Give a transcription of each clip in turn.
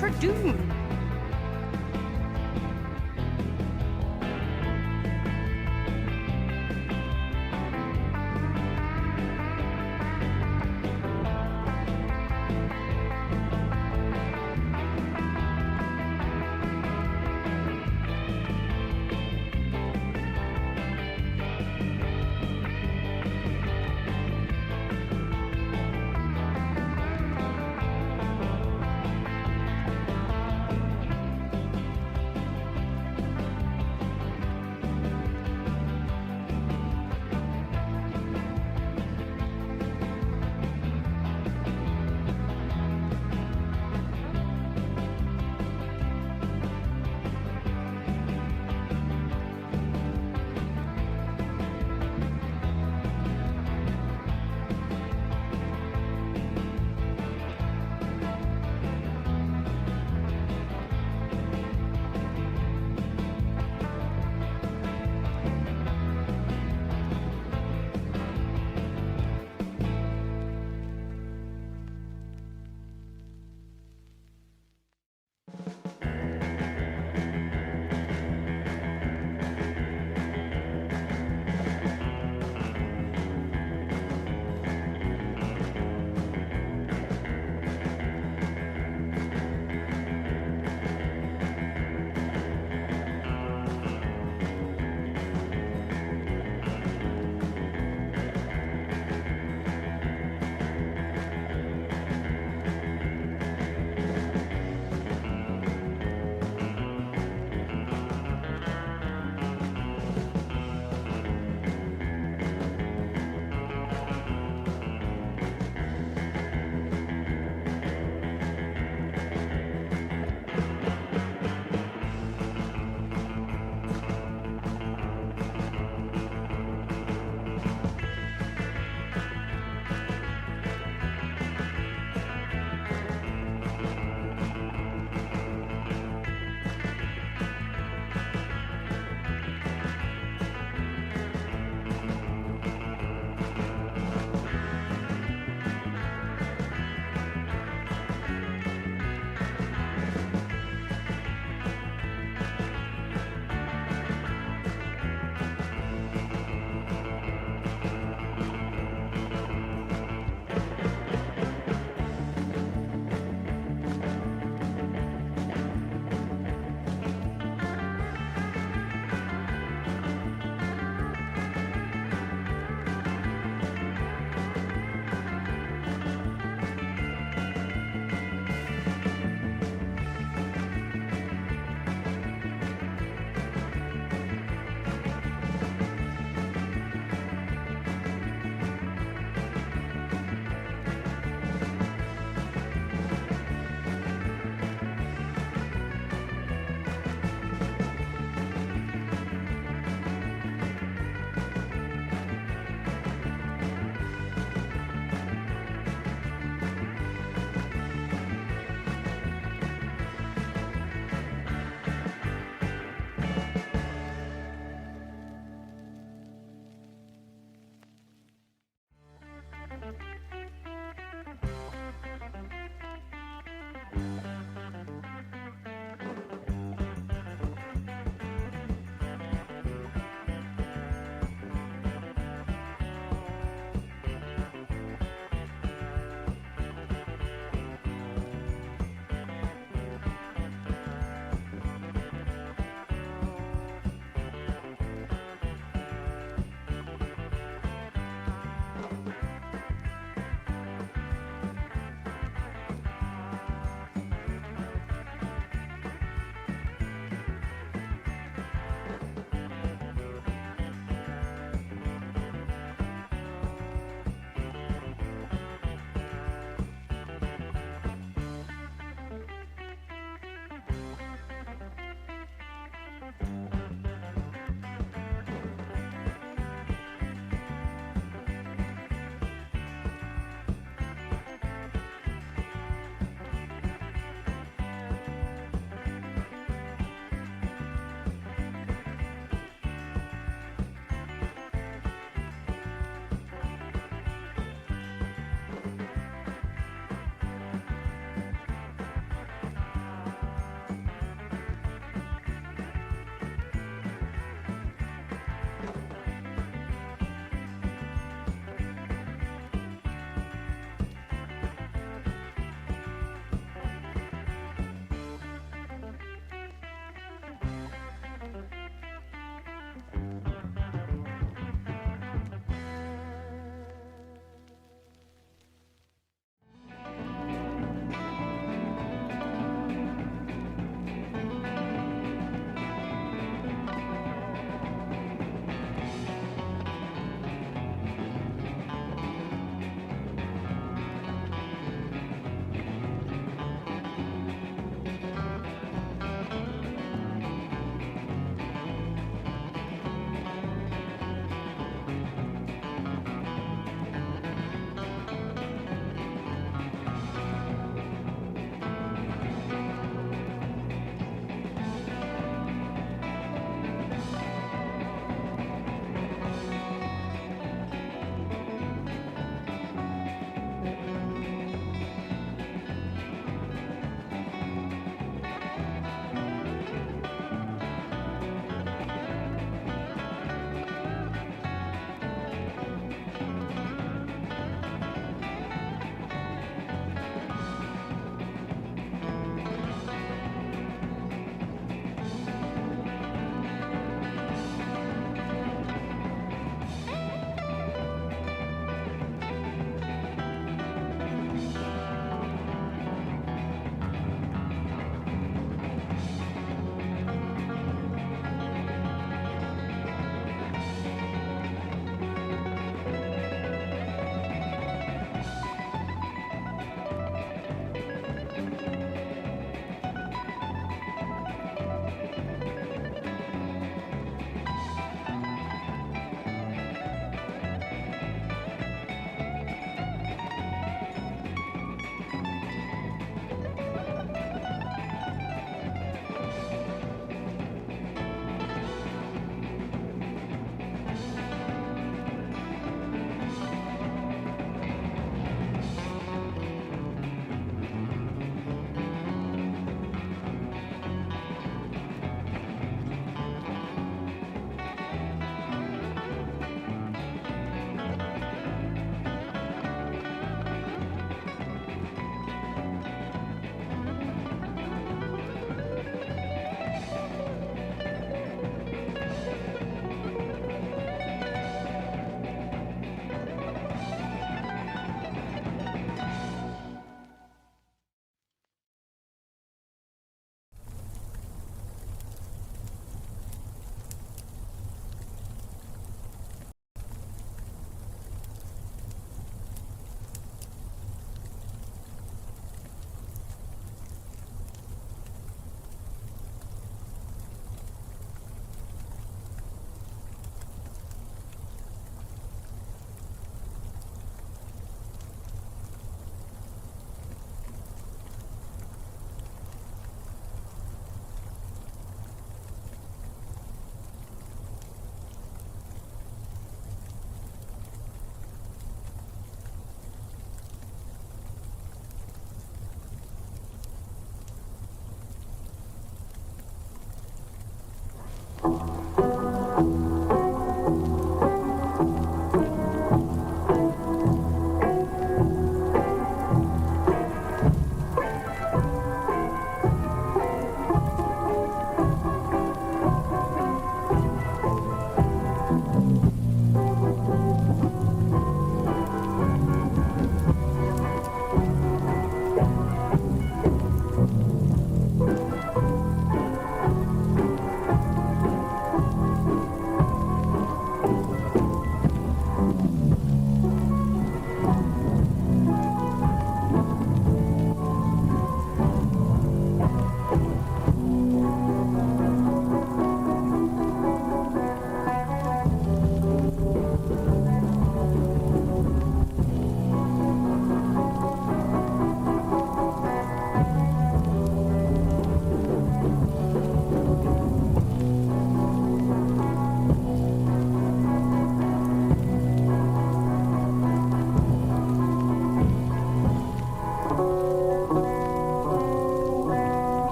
Tradoon.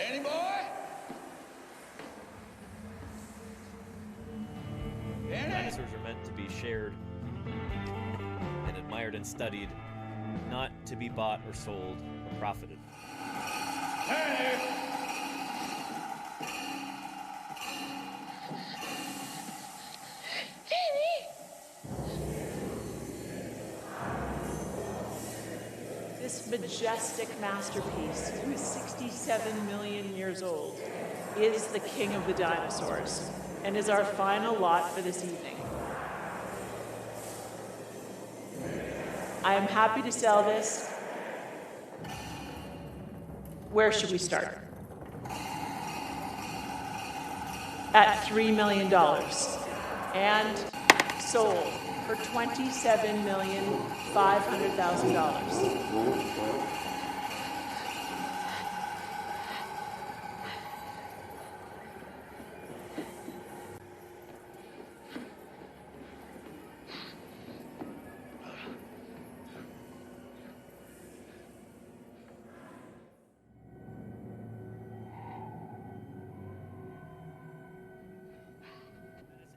Danny boy? Danny? Dinosaurs are meant to be shared and admired and studied, not to be bought or sold or profited. Danny! This majestic masterpiece, who is 67 million years old, is the king of the dinosaurs and is our final lot for this evening. I am happy to sell this. Where should we start? At $3 million. And sold for $27,500,000.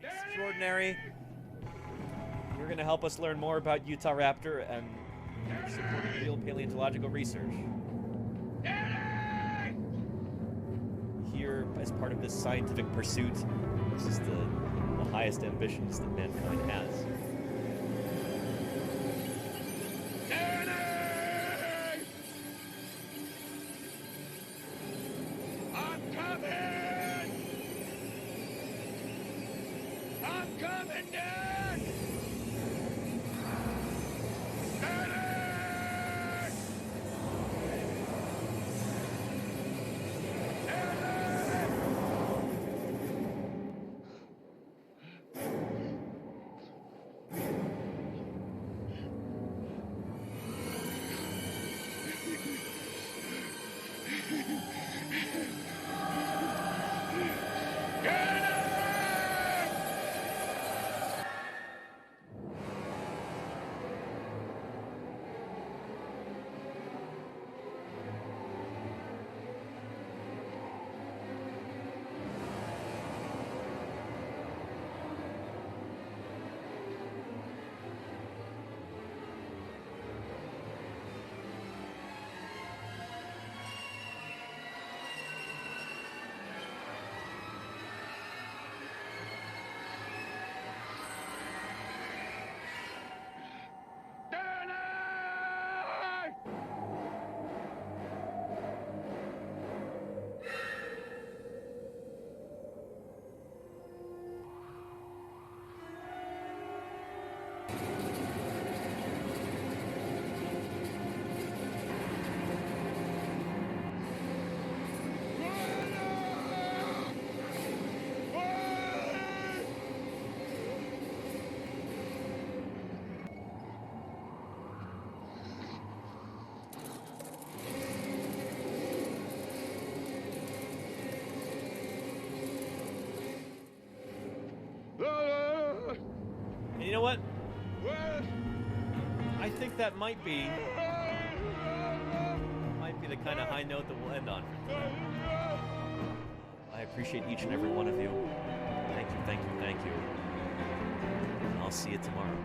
Extraordinary. You're going to help us learn more about Utah Raptor and support real paleontological research. Here, as part of this scientific pursuit, this is the highest ambitions that mankind has. And you know what? I think that might be the kind of high note that we'll end on for tonight. I appreciate each and every one of you. Thank you, thank you, thank you. And I'll see you tomorrow.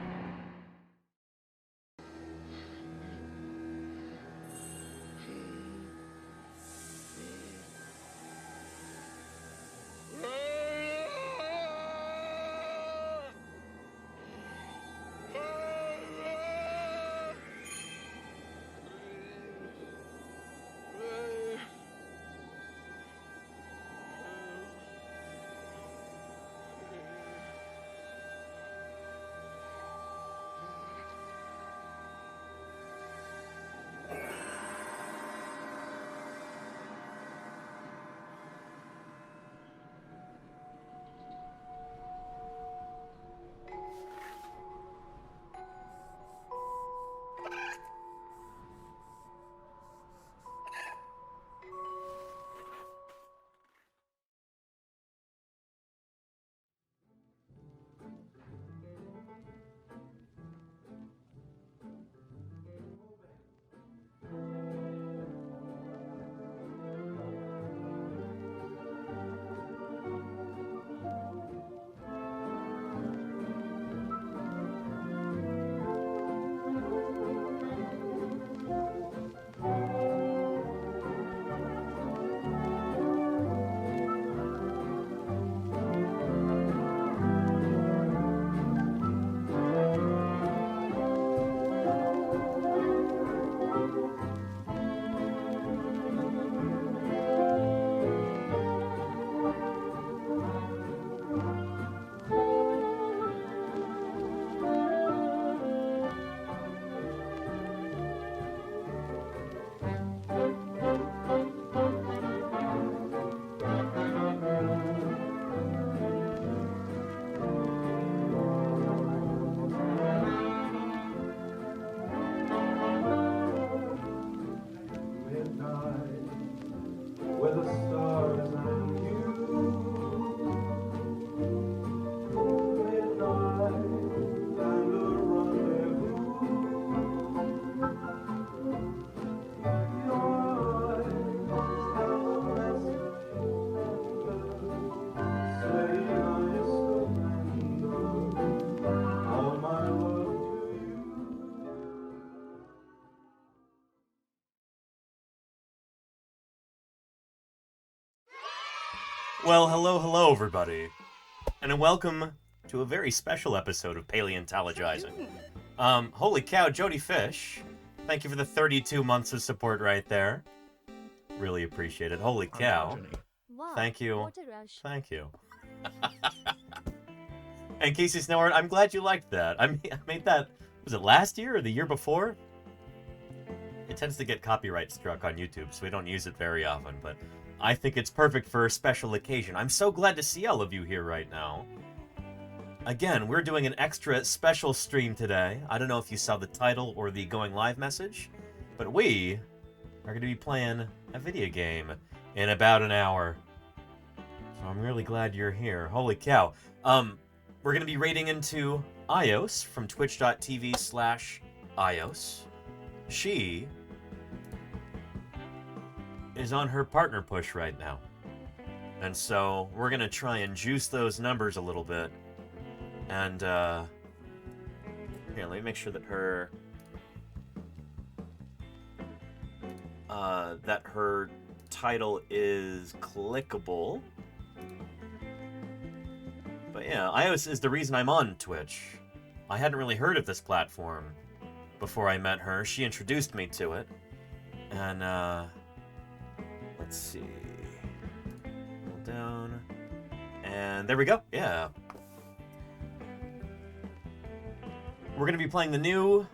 Well, hello, everybody, and welcome to a very special episode of Paleontologizing. Holy cow, Jody Fish, thank you for the 32 months of support right there. Really appreciate it. Holy cow. Wow, Thank you. what a rush. Thank you. And Casey Snowart, I'm glad you liked that. I made that, was it last year or the year before? It tends to get copyright struck on YouTube, so we don't use it very often, but I think it's perfect for a special occasion. I'm so glad to see all of you here right now. Again, we're doing an extra special stream today. I don't know if you saw the title or the going live message, but we are going to be playing a video game in about an hour. So I'm really glad you're here. Holy cow. We're going to be raiding into Ios from twitch.tv/Ios. She is on her partner push right now. And so we're going to try and juice those numbers a little bit. And, here, let me make sure that her title is clickable. But yeah, Ios is the reason I'm on Twitch. I hadn't really heard of this platform before I met her. She introduced me to it. And, let's see. Hold down. And there we go. Yeah. We're going to be playing the new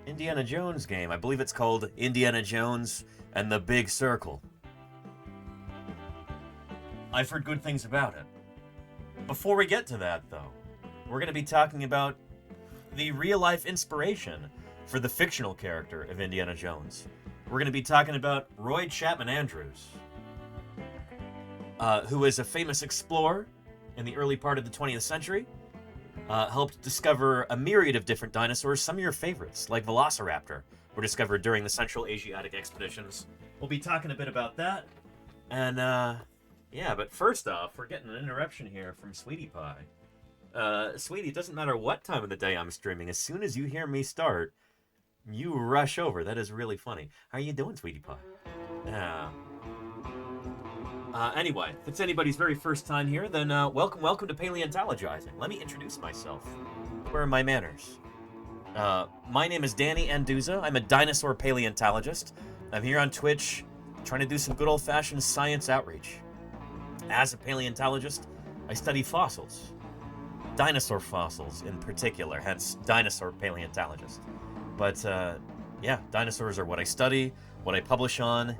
Indiana Jones game. I believe it's called Indiana Jones and the Big Circle. I've heard good things about it. Before we get to that, though, we're going to be talking about the real-life inspiration for the fictional character of Indiana Jones. We're going to be talking about Roy Chapman Andrews, who is a famous explorer in the early part of the 20th century, helped discover a myriad of different dinosaurs. Some of your favorites, like Velociraptor, were discovered during the Central Asiatic expeditions. We'll be talking a bit about that. And, yeah, but first off, we're getting an interruption here from Sweetie Pie. Sweetie, it doesn't matter what time of the day I'm streaming. As soon as you hear me start, you rush over. That is really funny. How are you doing, Sweetie Pie? Yeah. Anyway, if it's anybody's very first time here, then welcome to Paleontologizing. Let me introduce myself. Where are my manners? My name is Danny Anduza. I'm a dinosaur paleontologist. I'm here on Twitch trying to do some good old-fashioned science outreach. As a paleontologist, I study fossils. Dinosaur fossils in particular, hence dinosaur paleontologist. But, yeah, dinosaurs are what I study, what I publish on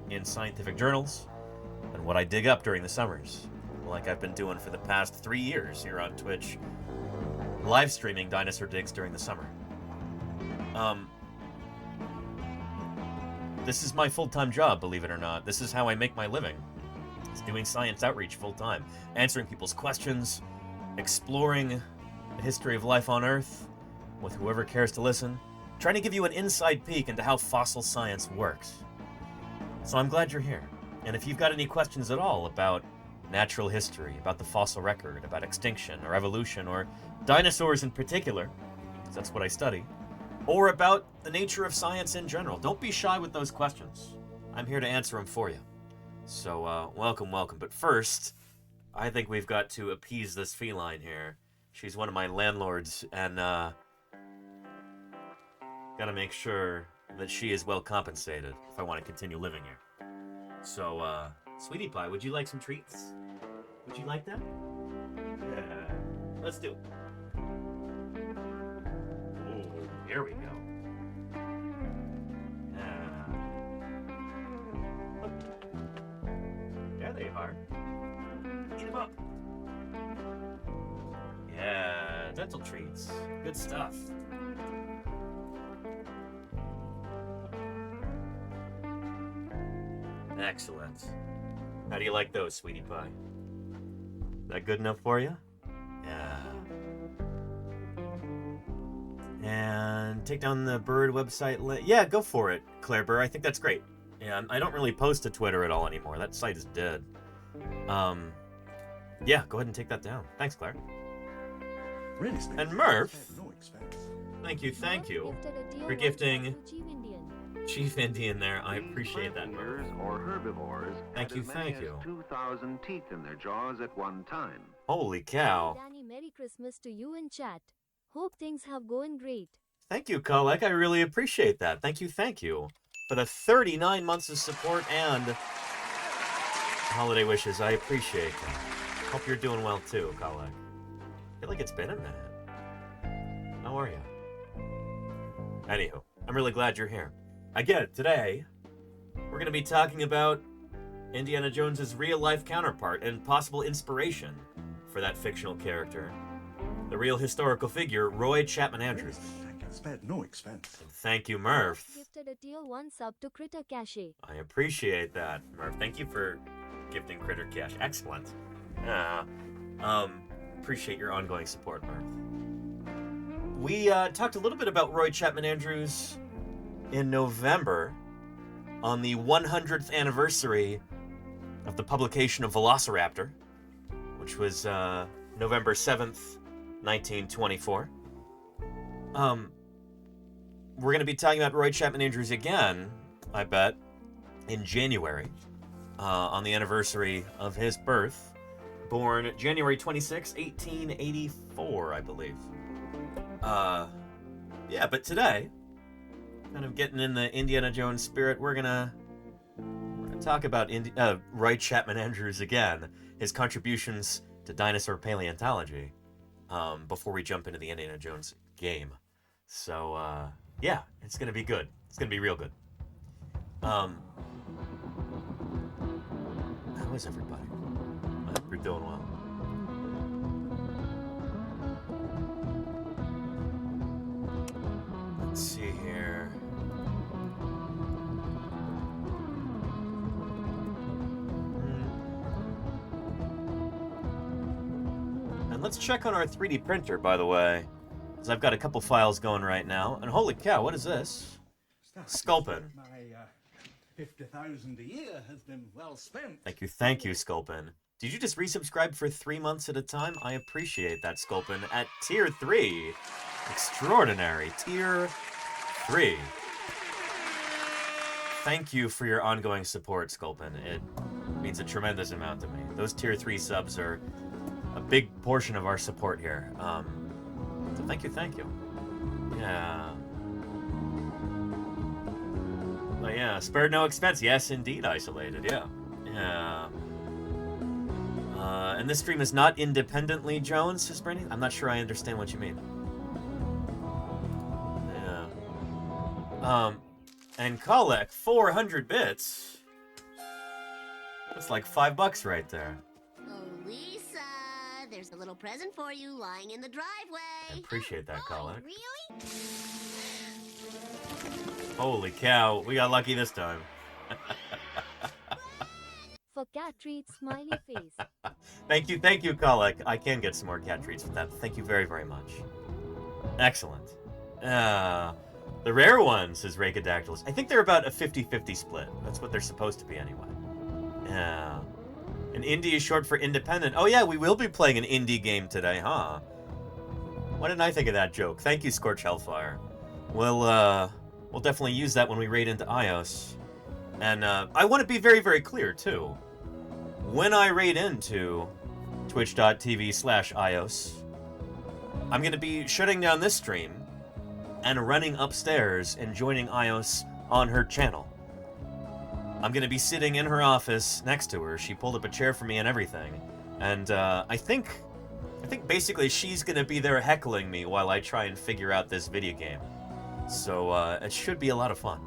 in scientific journals, and what I dig up during the summers, like I've been doing for the past 3 years here on Twitch, live streaming dinosaur digs during the summer. This is my full-time job, believe it or not. This is how I make my living. It's doing science outreach full-time, answering people's questions, exploring the history of life on Earth with whoever cares to listen, trying to give you an inside peek into how fossil science works. So I'm glad you're here. And if you've got any questions at all about natural history, about the fossil record, about extinction or evolution, or dinosaurs in particular, because that's what I study, or about the nature of science in general, don't be shy with those questions. I'm here to answer them for you. So, welcome. But first, I think we've got to appease this feline here. She's one of my landlords, and, gotta make sure that she is well compensated if I want to continue living here. So, Sweetie Pie, would you like some treats? Would you like that? Yeah. Let's do it. Ooh, here we go. Yeah. Look. There they are. Eat them up. Yeah, dental treats. Good stuff. Excellent. How do you like those, Sweetie Pie? That good enough for you? Yeah. And take down the bird website. Yeah, go for it, Claire Burr. I think that's great. Yeah, I don't really post to Twitter at all anymore. That site is dead. Yeah, go ahead and take that down. Thanks, Claire. And Murph, thank you for gifting Chief Indian there. I These appreciate that, plant Murph. eaters or herbivores Thank had you, as many thank as you. 2,000 teeth in their jaws at one time. Holy cow. Danny, Merry Christmas to you in chat. Hope things have going great. Thank you, Kolek. I really appreciate that. Thank you for the 39 months of support and holiday wishes. I appreciate that. Hope you're doing well too, Kolek. I feel like it's been a minute. How are you? Anywho, I'm really glad you're here. Again, today, we're going to be talking about Indiana Jones's real-life counterpart and possible inspiration for that fictional character, the real historical figure, Roy Chapman Andrews. I can spare no expense. And thank you, Murph. Gifted a tier 1 sub to Critter Cache. I appreciate that, Murph. Thank you for gifting Critter Cash. Excellent. Appreciate your ongoing support, Murph. We talked a little bit about Roy Chapman Andrews in November on the 100th anniversary of the publication of Velociraptor, which was November 7th, 1924. We're going to be talking about Roy Chapman Andrews again, I bet, in January, on the anniversary of his birth, born January 26, 1884, I believe. Yeah, but today, kind of getting in the Indiana Jones spirit, we're gonna talk about Roy Chapman Andrews again, his contributions to dinosaur paleontology, before we jump into the Indiana Jones game. So, yeah, it's gonna be good. It's gonna be real good. How is everybody? I hope you're doing well. Let's see here. And let's check on our 3D printer, by the way, because I've got a couple files going right now. And holy cow, what is this? Sculpin. My 50,000 a year has been well spent. Thank you, Sculpin. Did you just resubscribe for 3 months at a time? I appreciate that, Sculpin. At Tier 3. Extraordinary. Tier 3. Thank you for your ongoing support, Sculpin. It means a tremendous amount to me. Those Tier 3 subs are a big portion of our support here. So thank you. Yeah. But yeah, spared no expense. Yes, indeed, Isolated. Yeah. Yeah. And this stream is not independently Jones, says Bernie. I'm not sure I understand what you mean. Yeah. And Kolek, 400 bits. That's like $5 right there. Oh, Lisa, there's a little present for you lying in the driveway. I appreciate that, Kolek. Really? Holy cow, we got lucky this time. For cat treats, smiley face. Thank you, Kolek. I can get some more cat treats with that. Thank you very, very much. Excellent. The rare ones is Rachidactylus. I think they're about a 50-50 split. That's what they're supposed to be anyway. Yeah. And indie is short for independent. Oh yeah, we will be playing an indie game today, huh? Why didn't I think of that joke? Thank you, Scorch Hellfire. We'll definitely use that when we raid into iOS. And I want to be very, very clear, too. When I raid into twitch.tv/iOS, I'm going to be shutting down this stream and running upstairs and joining iOS on her channel. I'm going to be sitting in her office next to her. She pulled up a chair for me and everything. And I think basically she's going to be there heckling me while I try and figure out this video game. So it should be a lot of fun.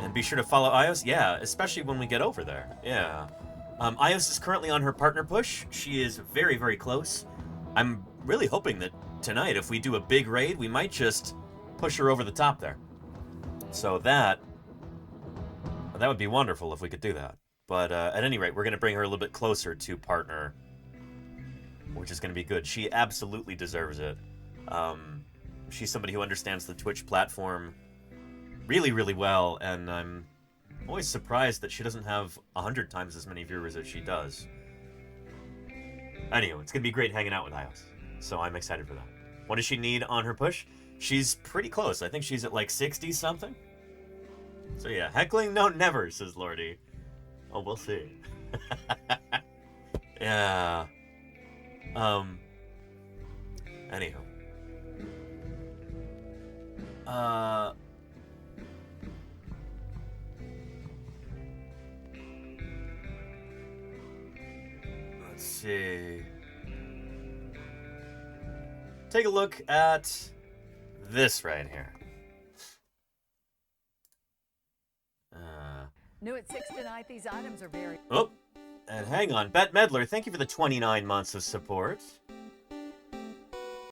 And be sure to follow iOS. Yeah, especially when we get over there. Yeah. iOS is currently on her partner push. She is very, very close. I'm really hoping that tonight, if we do a big raid, we might just push her over the top there. So that would be wonderful if we could do that. But at any rate, we're going to bring her a little bit closer to partner, which is going to be good. She absolutely deserves it. She's somebody who understands the Twitch platform really, really well, and I'm always surprised that she doesn't have 100 times as many viewers as she does. Anyway, it's going to be great hanging out with iOS, so I'm excited for that. What does she need on her push? She's pretty close. I think she's at like 60-something. So yeah, heckling? No, never, says Lordy. Oh, we'll see. Yeah. Anywho. Let's see. Take a look at this right here. New at 6 tonight, these items are very... Oh, and hang on. Bette Medler, thank you for the 29 months of support.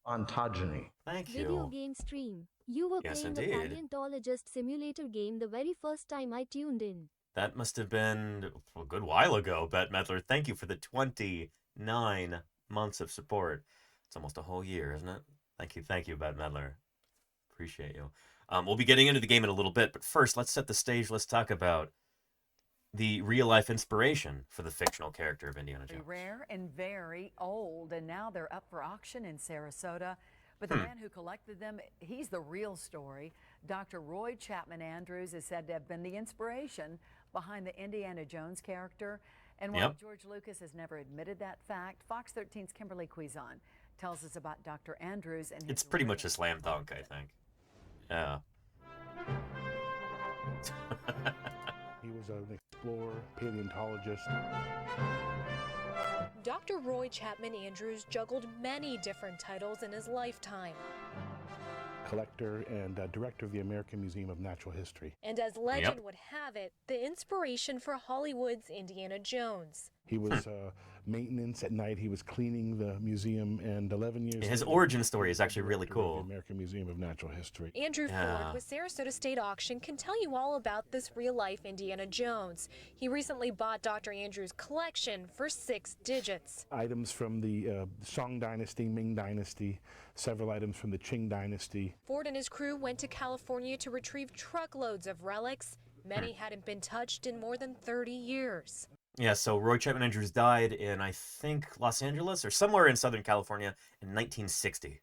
Ontogeny. Thank Video you. game stream. You were Yes, playing indeed. a paleontologist simulator game the very first time I tuned in. That must have been a good while ago, Bette Medler. Thank you for the 29 months of support. It's almost a whole year, isn't it? Thank you, Bette Medler. Appreciate you. We'll be getting into the game in a little bit, but first, let's set the stage. Let's talk about the real-life inspiration for the fictional character of Indiana Jones. rare and very old, and now they're up for auction in Sarasota. But the man who collected them, he's the real story. Dr. Roy Chapman Andrews is said to have been the inspiration behind the Indiana Jones character. And while George Lucas has never admitted that fact, Fox 13's Kimberly Cuisin tells us about Dr. Andrews and his... It's pretty much a slam dunk, I think. Yeah. He was an explorer, paleontologist. Dr. Roy Chapman Andrews juggled many different titles in his lifetime. Collector and director of the American Museum of Natural History. And as legend would have it, the inspiration for Hollywood's Indiana Jones. He was maintenance at night. He was cleaning the museum, and 11 years His later, origin story is actually really director of cool. The American Museum of Natural History. Andrew Ford with Sarasota State Auction can tell you all about this real-life Indiana Jones. He recently bought Dr. Andrews' collection for 6 digits. Items from the Song Dynasty, Ming Dynasty, several items from the Qing Dynasty. Ford and his crew went to California to retrieve truckloads of relics. Many hadn't been touched in more than 30 years. Yeah, so Roy Chapman Andrews died in, I think, Los Angeles or somewhere in Southern California in 1960.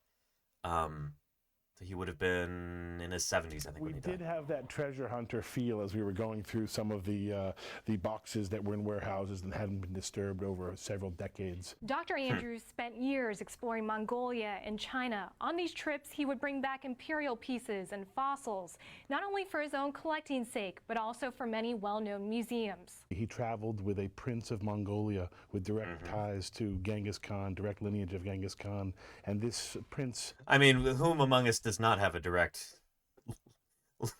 So he would have been in his 70s, I think, when he died. We did have that treasure hunter feel as we were going through some of the boxes that were in warehouses and hadn't been disturbed over several decades. Dr. Andrews spent years exploring Mongolia and China. On these trips, he would bring back imperial pieces and fossils, not only for his own collecting sake, but also for many well-known museums. He traveled with a prince of Mongolia with direct ties to Genghis Khan, direct lineage of Genghis Khan, and this prince... I mean, whom among us does not have a direct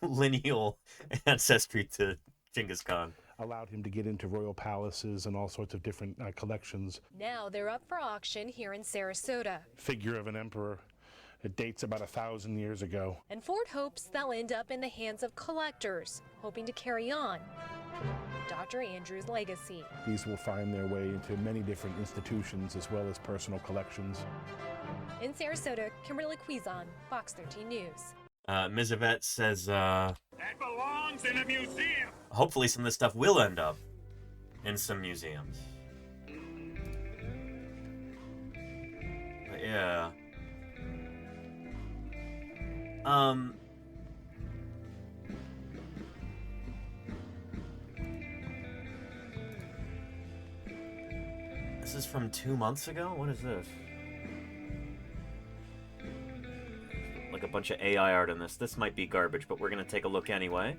lineal ancestry to Genghis Khan? Allowed him to get into royal palaces and all sorts of different collections. Now they're up for auction here in Sarasota. Figure of an emperor. It dates about 1,000 years ago. And Ford hopes they'll end up in the hands of collectors, hoping to carry on Dr. Andrews' legacy. These will find their way into many different institutions as well as personal collections. In Sarasota, Kimberly Cuisin, Fox 13 News. Ms. Yvette says, That belongs in a museum. hopefully some of this stuff will end up in some museums. But yeah. This is from 2 months ago? What is this? Like a bunch of AI art in this. This might be garbage, but we're gonna take a look anyway.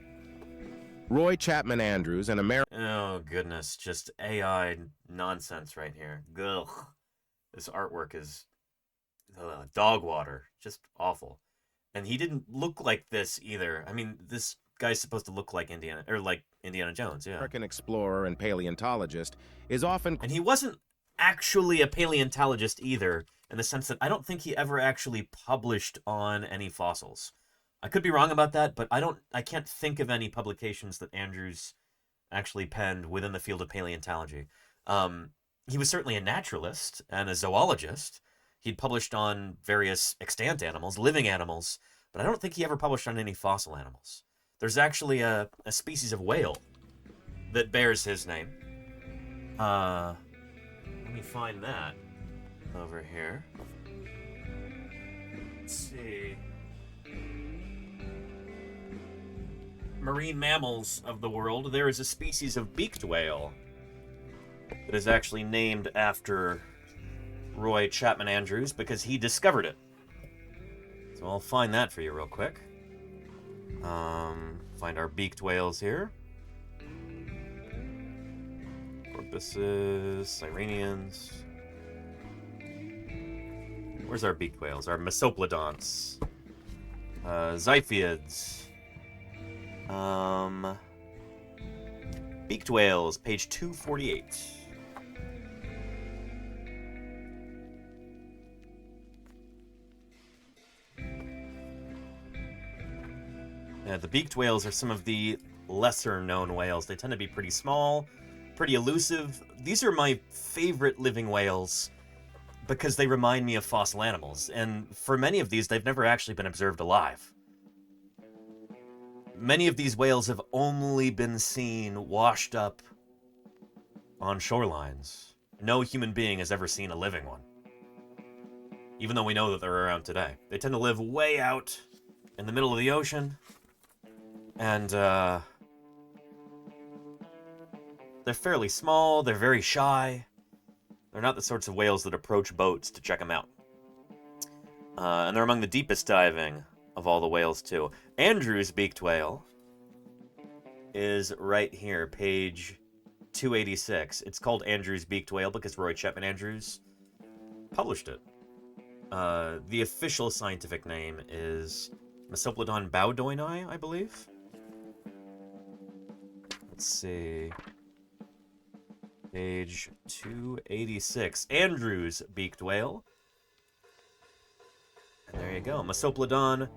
Roy Chapman Andrews, an American... Oh, goodness. Just AI nonsense right here. Ugh. This artwork is dog water. Just awful. And he didn't look like this either. I mean, this guy's supposed to look like Indiana Jones, yeah. American explorer and paleontologist, is often... And he wasn't actually a paleontologist either, in the sense that I don't think he ever actually published on any fossils. I could be wrong about that, but I can't think of any publications that Andrews actually penned within the field of paleontology. He was certainly a naturalist and a zoologist. He'd published on various extant animals, living animals, but I don't think he ever published on any fossil animals. There's actually a species of whale that bears his name. Let me find that over here. Let's see. marine mammals of the world, there is a species of beaked whale that is actually named after Roy Chapman Andrews because he discovered it. So I'll find that for you real quick. Find our beaked whales here. Porpoises, Sirenians. Where's our beaked whales? Our mesoplodonts. Xiphiids. Beaked whales, page 248. The beaked whales are some of the lesser-known whales. They tend to be pretty small, pretty elusive. These are my favorite living whales because they remind me of fossil animals. And for many of these, they've never actually been observed alive. Many of these whales have only been seen washed up on shorelines. No human being has ever seen a living one, even though we know that they're around today. They tend to live way out in the middle of the ocean, and they're fairly small, they're very shy. They're not the sorts of whales that approach boats to check them out. And they're among the deepest diving of all the whales, too. Andrews' beaked whale is right here, page 286. It's called Andrews' beaked whale because Roy Chapman Andrews published it. The official scientific name is Mesoplodon bowdoini, I believe. Let's see. Page 286. Andrews' beaked whale. And there you go. Mesoplodon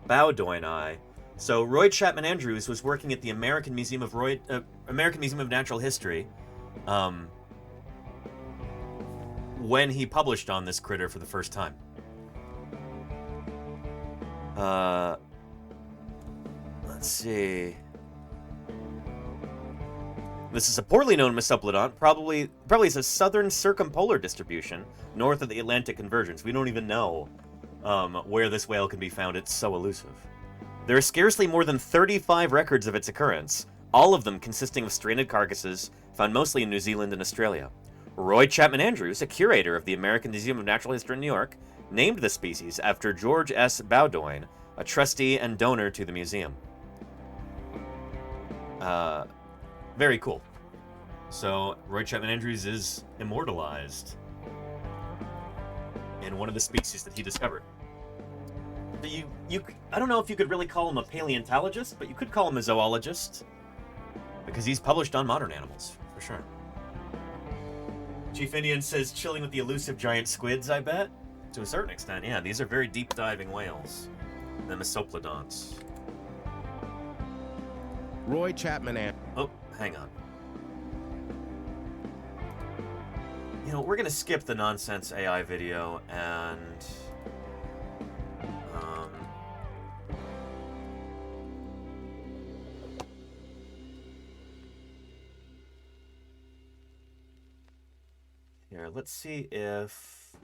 bowdoini. So Roy Chapman Andrews was working at the American Museum of Natural History when he published on this critter for the first time. Let's see. This is a poorly known mesoplodon. Probably is a southern circumpolar distribution north of the Atlantic convergence. We don't even know where this whale can be found. It's so elusive. There are scarcely more than 35 records of its occurrence, all of them consisting of stranded carcasses found mostly in New Zealand and Australia. Roy Chapman Andrews, a curator of the American Museum of Natural History in New York, named the species after George S. Bowdoin, a trustee and donor to the museum. Very cool. So, Roy Chapman Andrews is immortalized in one of the species that he discovered. I don't know if you could really call him a paleontologist, but you could call him a zoologist, because he's published on modern animals, for sure. Chief Indian says chilling with the elusive giant squids, I bet? To a certain extent, yeah. These are very deep-diving whales. The mesoplodonts. Roy Chapman and... Oh, hang on. You know, we're going to skip the nonsense AI video and... Here, let's see if...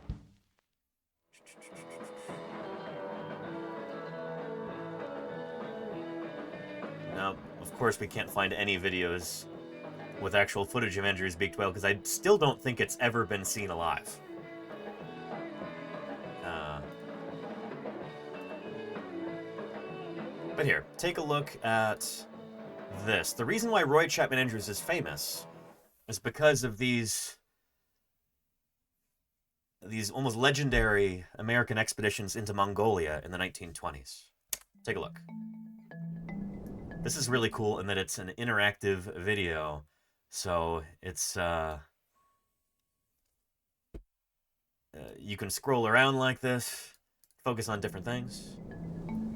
Now, of course, we can't find any videos with actual footage of Andrews' beaked whale, because I still don't think it's ever been seen alive. But here, take a look at this. The reason why Roy Chapman Andrews is famous is because of these almost legendary American expeditions into Mongolia in the 1920s. Take a look. This is really cool in that it's an interactive video, so it's you can scroll around like this, focus on different things.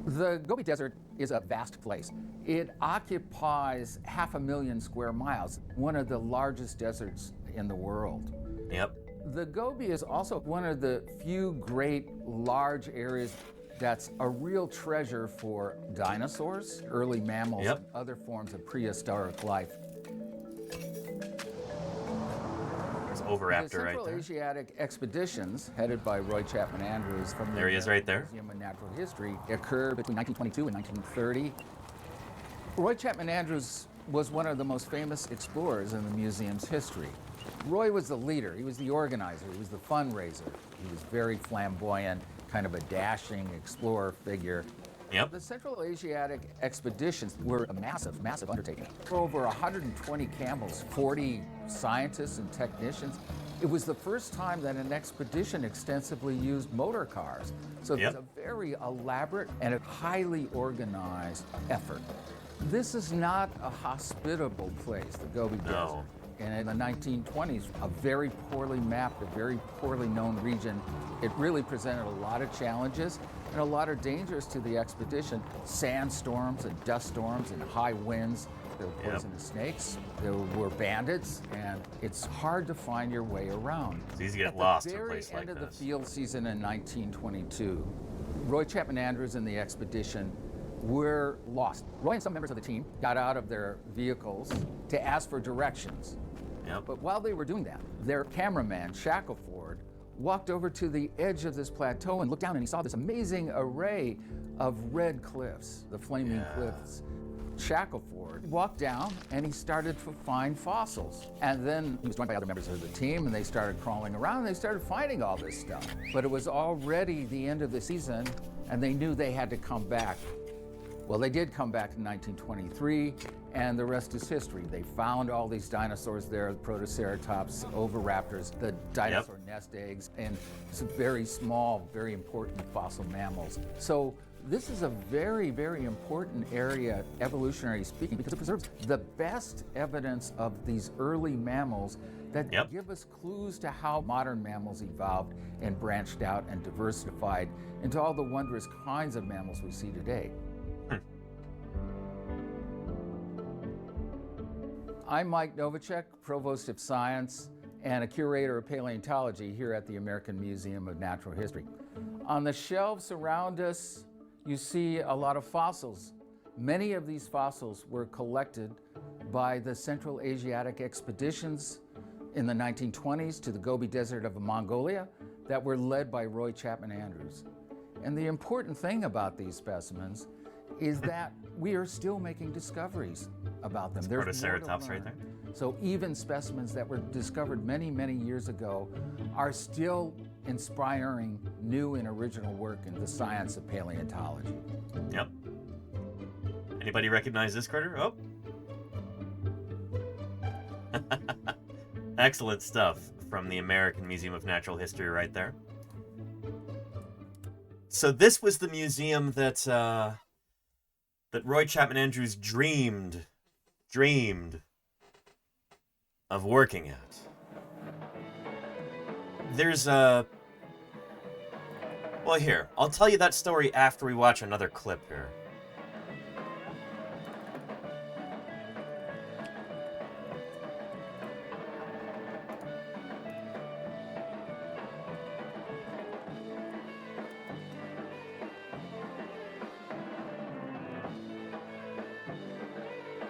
The Gobi Desert is a vast place. It occupies 500,000 square miles, one of the largest deserts in the world. Yep. The Gobi is also one of the few great large areas that's a real treasure for dinosaurs, early mammals, and other forms of prehistoric life. There's Overaptor right there. The Central Asiatic expeditions, headed by Roy Chapman Andrews from the There he is right there. Museum of Natural History, occurred between 1922 and 1930. Roy Chapman Andrews was one of the most famous explorers in the museum's history. Roy was the leader, he was the organizer, he was the fundraiser. He was very flamboyant, kind of a dashing explorer figure. Yep. The Central Asiatic expeditions were a massive, massive undertaking. For over 120 camels, 40 scientists and technicians. It was the first time that an expedition extensively used motor cars. So it was a very elaborate and a highly organized effort. This is not a hospitable place, the Gobi Desert. And in the 1920s, a very poorly mapped, a very poorly known region. It really presented a lot of challenges and a lot of dangers to the expedition. Sandstorms and dust storms and high winds. There were poisonous snakes, there were bandits, and it's hard to find your way around. It's easy to get lost in a place like this. At the very end of the field season in 1922, Roy Chapman Andrews and the expedition were lost. Roy and some members of the team got out of their vehicles to ask for directions. But while they were doing that, their cameraman, Shackelford, walked over to the edge of this plateau and looked down, and he saw this amazing array of red cliffs, the flaming cliffs. Shackelford walked down and he started to find fossils. And then he was joined by other members of the team, and they started crawling around and they started finding all this stuff. But it was already the end of the season, and they knew they had to come back. Well, they did come back in 1923, and the rest is history. They found all these dinosaurs there, Protoceratops, oviraptors, the dinosaur nest eggs, and some very small, very important fossil mammals. So this is a very, very important area, evolutionarily speaking, because it preserves the best evidence of these early mammals that give us clues to how modern mammals evolved and branched out and diversified into all the wondrous kinds of mammals we see today. I'm Mike Novacek, Provost of Science and a curator of paleontology here at the American Museum of Natural History. On the shelves around us, you see a lot of fossils. Many of these fossils were collected by the Central Asiatic expeditions in the 1920s to the Gobi Desert of Mongolia that were led by Roy Chapman Andrews. And the important thing about these specimens is that we are still making discoveries about them. There's Protoceratops right there. So even specimens that were discovered many, many years ago are still inspiring new and original work in the science of paleontology. Yep. Anybody recognize this critter? Oh. Excellent stuff from the American Museum of Natural History right there. So this was the museum that that Roy Chapman Andrews dreamed of working at. There's a... Well, here, I'll tell you that story after we watch another clip here.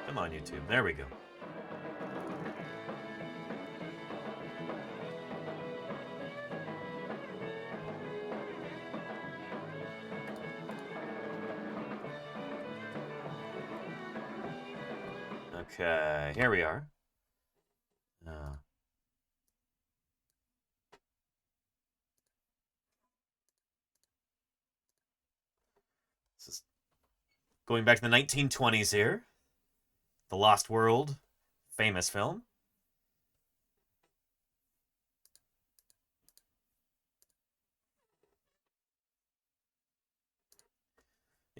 Come on, YouTube. There we go. Okay, here we are. This is going back to the 1920s here. The Lost World, famous film.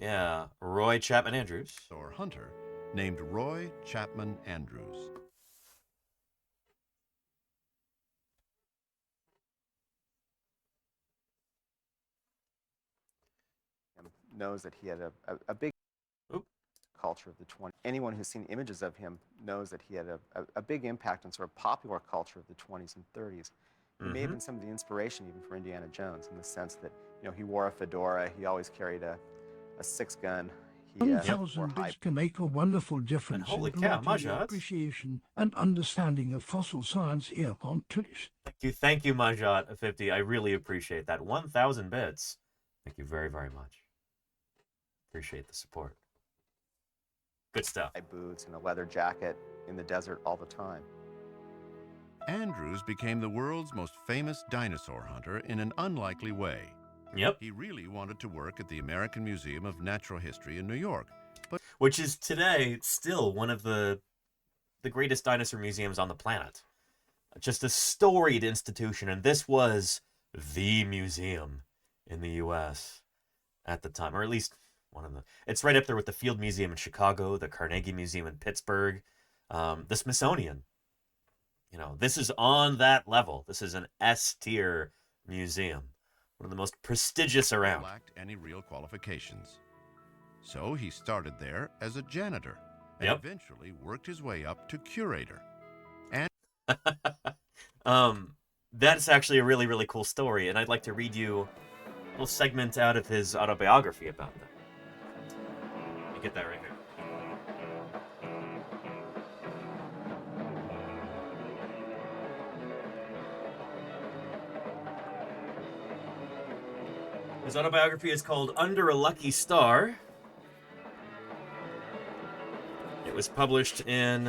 Yeah, Roy Chapman Andrews. Or hunter named Roy Chapman Andrews. Knows that he had a big culture of the 20s. Anyone who's seen images of him knows that he had a big impact on sort of popular culture of the 20s and 30s. He may have been some of the inspiration even for Indiana Jones in the sense that, you know, he wore a fedora, he always carried a six-gun. 1,000 bits can make a wonderful difference in promoting the appreciation and understanding of fossil science here on Twitch. Thank you, Majot50. I really appreciate that. 1,000 bits. Thank you very, very much. Appreciate the support. Good stuff. Boots and a leather jacket in the desert all the time. Andrews became the world's most famous dinosaur hunter in an unlikely way. Yep. He really wanted to work at the American Museum of Natural History in New York, but which is today still one of the greatest dinosaur museums on the planet. Just a storied institution, and this was the museum in the U.S. at the time, or at least one of the. It's right up there with the Field Museum in Chicago, the Carnegie Museum in Pittsburgh, the Smithsonian. You know, this is on that level. This is an S-tier museum, one of the most prestigious around. Lacked any real qualifications. So he started there as a janitor and eventually worked his way up to curator. And that's actually a really, really cool story, and I'd like to read you a little segment out of his autobiography about that. Let me get that right here. His autobiography is called Under a Lucky Star. It was published in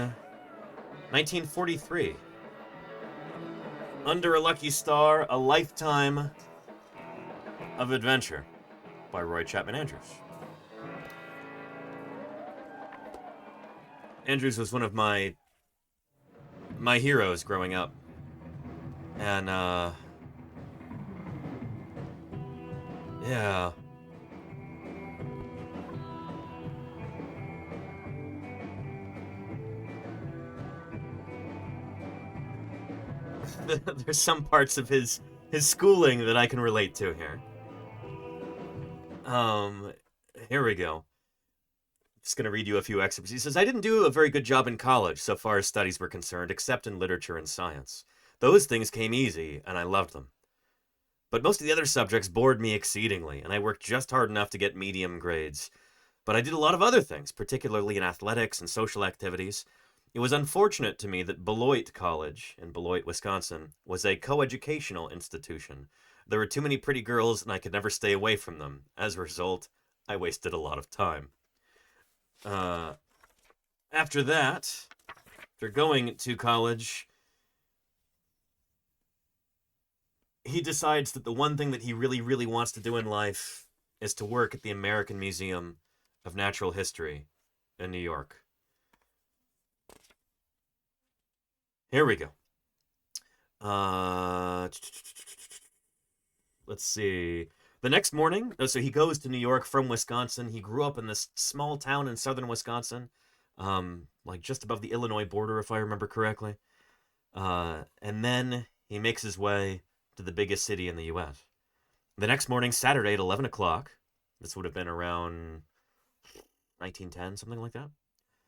1943. Under a Lucky Star, A Lifetime of Adventure by Roy Chapman Andrews. Andrews was one of my heroes growing up. And, yeah. There's some parts of his schooling that I can relate to here. Here we go. Just going to read you a few excerpts. He says, I didn't do a very good job in college so far as studies were concerned, except in literature and science. Those things came easy, and I loved them. But most of the other subjects bored me exceedingly, and I worked just hard enough to get medium grades. But I did a lot of other things, particularly in athletics and social activities. It was unfortunate to me that Beloit College in Beloit, Wisconsin, was a coeducational institution. There were too many pretty girls, and I could never stay away from them. As a result, I wasted a lot of time. After that, after going to college, he decides that the one thing that he really, really wants to do in life is to work at the American Museum of Natural History in New York. Here we go. Let's see. The next morning, so he goes to New York from Wisconsin. He grew up in this small town in southern Wisconsin, like just above the Illinois border, if I remember correctly. And then he makes his way to the biggest city in the U.S. The next morning, Saturday at 11 o'clock, this would have been around 1910, something like that,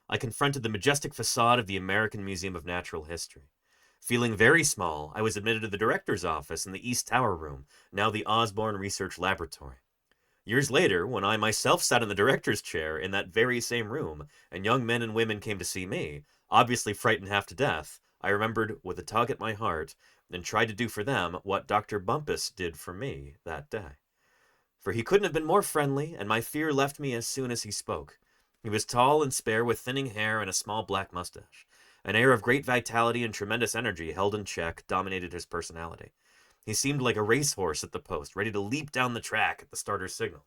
I confronted the majestic facade of the American Museum of Natural History. Feeling very small, I was admitted to the director's office in the East Tower Room, now the Osborne Research Laboratory. Years later, when I myself sat in the director's chair in that very same room, and young men and women came to see me, obviously frightened half to death, I remembered with a tug at my heart and tried to do for them what Dr. Bumpus did for me that day. For he couldn't have been more friendly, and my fear left me as soon as he spoke. He was tall and spare, with thinning hair and a small black mustache. An air of great vitality and tremendous energy held in check dominated his personality. He seemed like a racehorse at the post, ready to leap down the track at the starter's signal.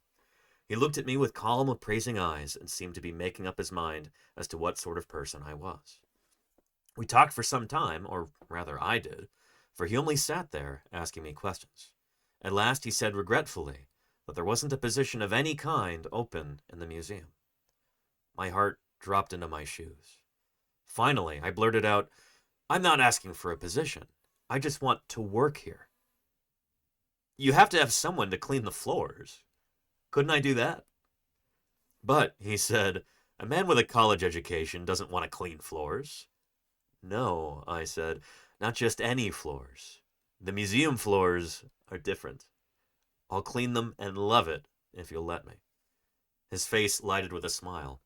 He looked at me with calm, appraising eyes and seemed to be making up his mind as to what sort of person I was. We talked for some time, or rather I did, for he only sat there asking me questions. At last he said regretfully that there wasn't a position of any kind open in the museum. My heart dropped into my shoes. Finally, I blurted out, I'm not asking for a position. I just want to work here. You have to have someone to clean the floors. Couldn't I do that? But, he said, a man with a college education doesn't want to clean floors. No, I said, not just any floors. The museum floors are different. I'll clean them and love it if you'll let me. His face lighted with a smile.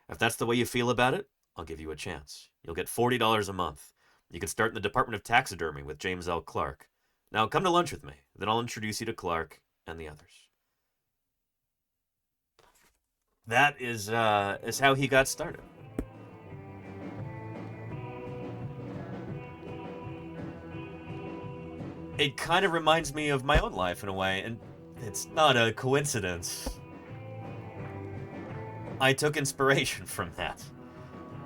If that's the way you feel about it, I'll give you a chance. You'll get $40 a month. You can start in the Department of Taxidermy with James L. Clark. Now come to lunch with me. Then I'll introduce you to Clark and the others. that is how he got started. It kind of reminds me of my own life in a way, and it's not a coincidence. I took inspiration from that.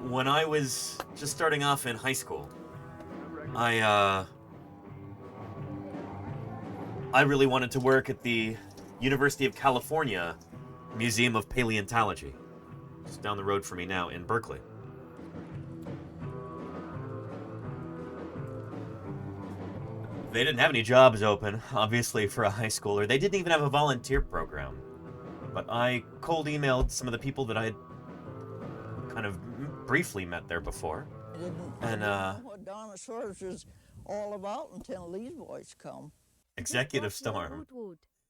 When I was just starting off in high school, I really wanted to work at the University of California Museum of Paleontology. It's down the road from me now in Berkeley. They didn't have any jobs open, obviously, for a high schooler. They didn't even have a volunteer program. But I cold emailed some of the people that I had kind of briefly met there before. I didn't know what dinosaurs is all about until these boys come. Executive Storm.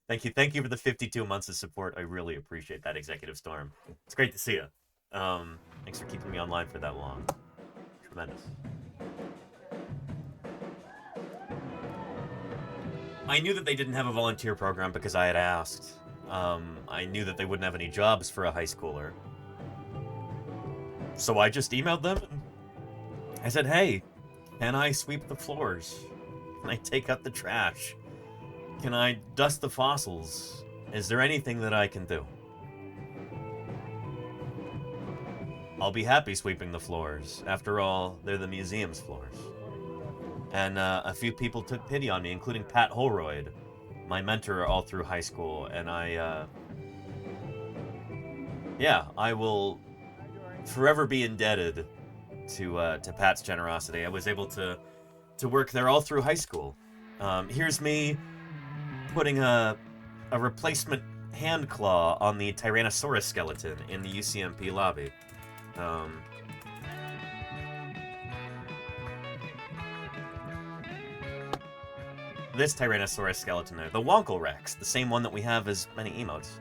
Thank you for the 52 months of support. I really appreciate that, Executive Storm. It's great to see you. Thanks for keeping me online for that long. Tremendous. I knew that they didn't have a volunteer program because I had asked. I knew that they wouldn't have any jobs for a high schooler. So I just emailed them. I said, hey, can I sweep the floors? Can I take out the trash? Can I dust the fossils? Is there anything that I can do? I'll be happy sweeping the floors. After all, they're the museum's floors. And a few people took pity on me, including Pat Holroyd, my mentor all through high school. And I will forever be indebted to Pat's generosity. I was able to work there all through high school. Here's me putting a replacement hand claw on the Tyrannosaurus skeleton in the UCMP lobby. This Tyrannosaurus skeleton there, the Wonkle Rex, the same one that we have as many emotes.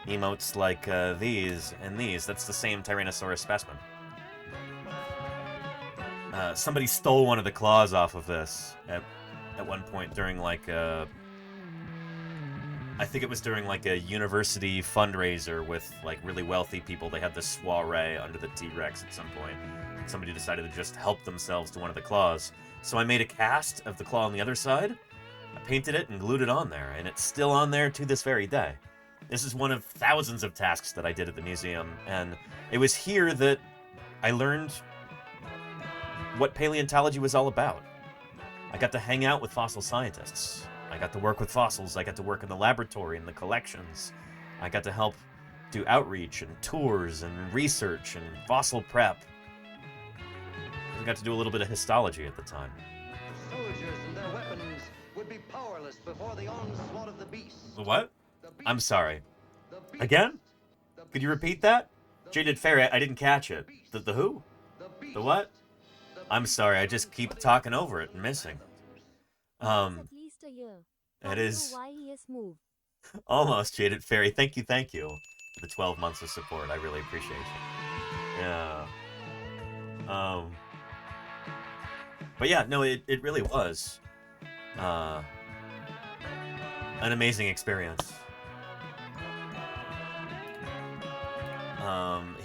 Emotes like these and these, that's the same Tyrannosaurus specimen. Somebody stole one of the claws off of this at one point during like I think it was during like a university fundraiser with like really wealthy people. They had this soiree under the T-Rex at some point. Somebody decided to just help themselves to one of the claws. So I made a cast of the claw on the other side, I painted it and glued it on there, and it's still on there to this very day. This is one of thousands of tasks that I did at the museum, and it was here that I learned what paleontology was all about. I got to hang out with fossil scientists. I got to work with fossils. I got to work in the laboratory and the collections. I got to help do outreach and tours and research and fossil prep. I got to do a little bit of histology at the time. Soldiers and their weapons would be powerless before the onslaught of the beast. What? I'm sorry. Again? Could you repeat that? Jaded Fairy, I didn't catch it. The who? The what? I'm sorry, I just keep talking over it and missing. It is almost Jaded Fairy. Thank you for the 12 months of support. I really appreciate you. Yeah. But yeah, no, it really was an amazing experience.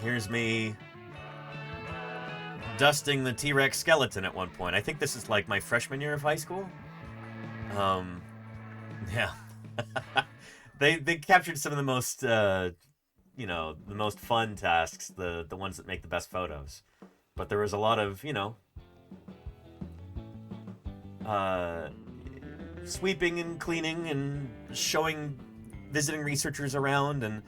Here's me dusting the T-Rex skeleton at one point. I think this is like my freshman year of high school. Yeah. They captured some of the most, the most fun tasks, the ones that make the best photos. But there was a lot of, sweeping and cleaning and showing visiting researchers around and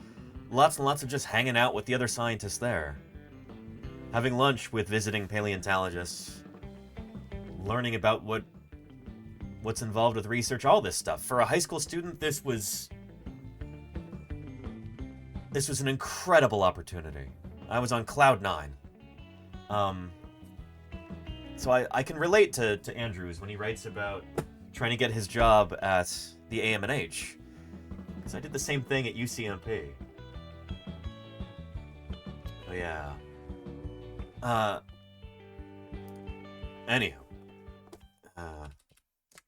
lots of just hanging out with the other scientists there. Having lunch with visiting paleontologists. Learning about what's involved with research, all this stuff. For a high school student, this was an incredible opportunity. I was on cloud 9. So I can relate to Andrews when he writes about trying to get his job at the AM&H. Because I did the same thing at UCMP. Oh, yeah.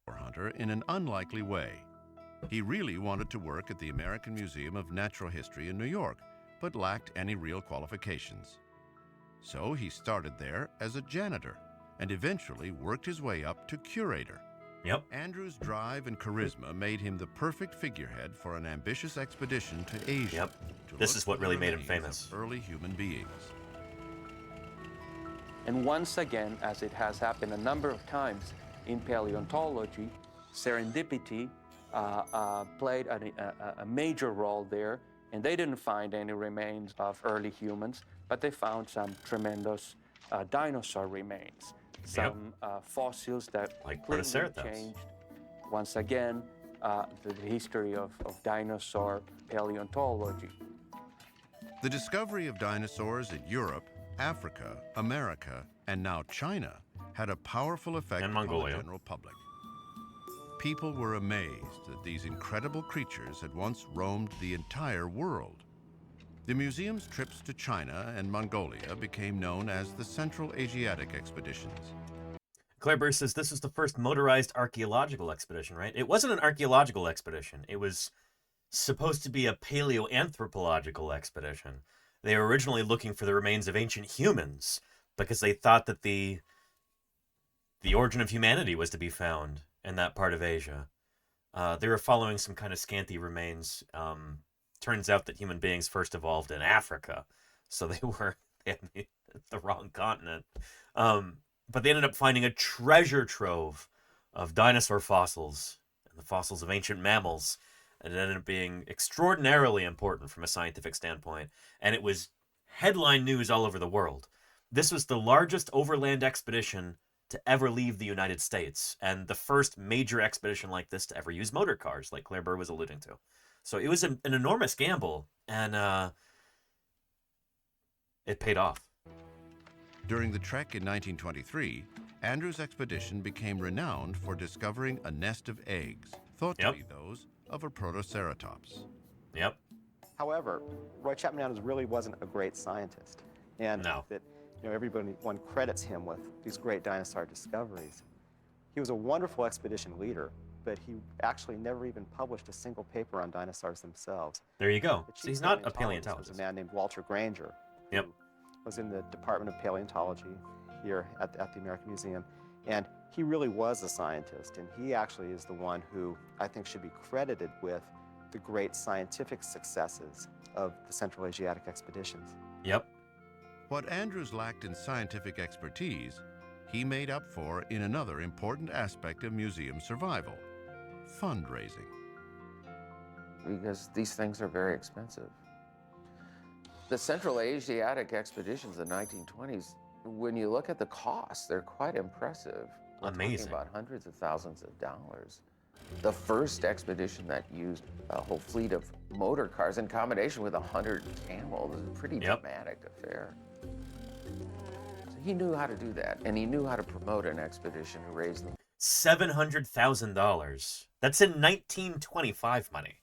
Hunter in an unlikely way. He really wanted to work at the American Museum of Natural History in New York, but lacked any real qualifications. So he started there as a janitor and eventually worked his way up to curator. Yep. Andrews' drive and charisma made him the perfect figurehead for an ambitious expedition to Asia. Yep. This is what really made him famous. Early human beings. And once again, as it has happened a number of times in paleontology, serendipity played a major role there. And they didn't find any remains of early humans, but they found some tremendous dinosaur remains. Some fossils that completely changed, once again, the history of dinosaur paleontology. The discovery of dinosaurs in Europe, Africa, America, and now China had a powerful effect on the general public. People were amazed that these incredible creatures had once roamed the entire world. The museum's trips to China and Mongolia became known as the Central Asiatic Expeditions. Claire Burr says this was the first motorized archaeological expedition, right? It wasn't an archaeological expedition. It was supposed to be a paleoanthropological expedition. They were originally looking for the remains of ancient humans because they thought that the origin of humanity was to be found in that part of Asia. They were following some kind of scanty remains. Turns out that human beings first evolved in Africa, so they had the wrong continent. But they ended up finding a treasure trove of dinosaur fossils and the fossils of ancient mammals, and it ended up being extraordinarily important from a scientific standpoint, and it was headline news all over the world. This was the largest overland expedition to ever leave the United States, and the first major expedition like this to ever use motor cars, like Claire Burr was alluding to. So it was an enormous gamble, and it paid off. During the trek in 1923, Andrews' expedition became renowned for discovering a nest of eggs, thought to be those of a Protoceratops. Yep. However, Roy Chapman Andrews really wasn't a great scientist, and that everyone credits him with these great dinosaur discoveries. He was a wonderful expedition leader, but he actually never even published a single paper on dinosaurs themselves. There you go. So he's not a paleontologist. Was a man named Walter Granger. Yep. Was in the Department of Paleontology here at the American Museum, and he really was a scientist, and he actually is the one who I think should be credited with the great scientific successes of the Central Asiatic expeditions. Yep. What Andrews lacked in scientific expertise, he made up for in another important aspect of museum survival: fundraising. Because these things are very expensive. The Central Asiatic expeditions in the 1920s, when you look at the costs, they're quite impressive. We're talking about hundreds of thousands of dollars. The first expedition that used a whole fleet of motor cars in combination with 100 camels is a pretty dramatic affair. So he knew how to do that, and he knew how to promote an expedition who raised them. $700,000. That's in 1925 money.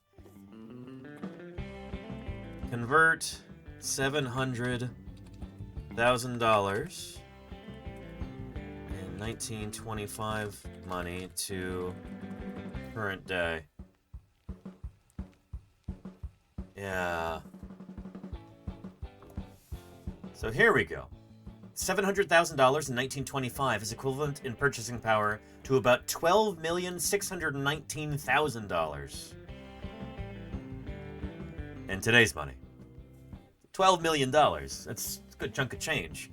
Convert $700,000 in 1925 money to current day. Yeah. So here we go. $700,000 in 1925 is equivalent in purchasing power to about $12,619,000 in today's money. $12 million. That's a good chunk of change.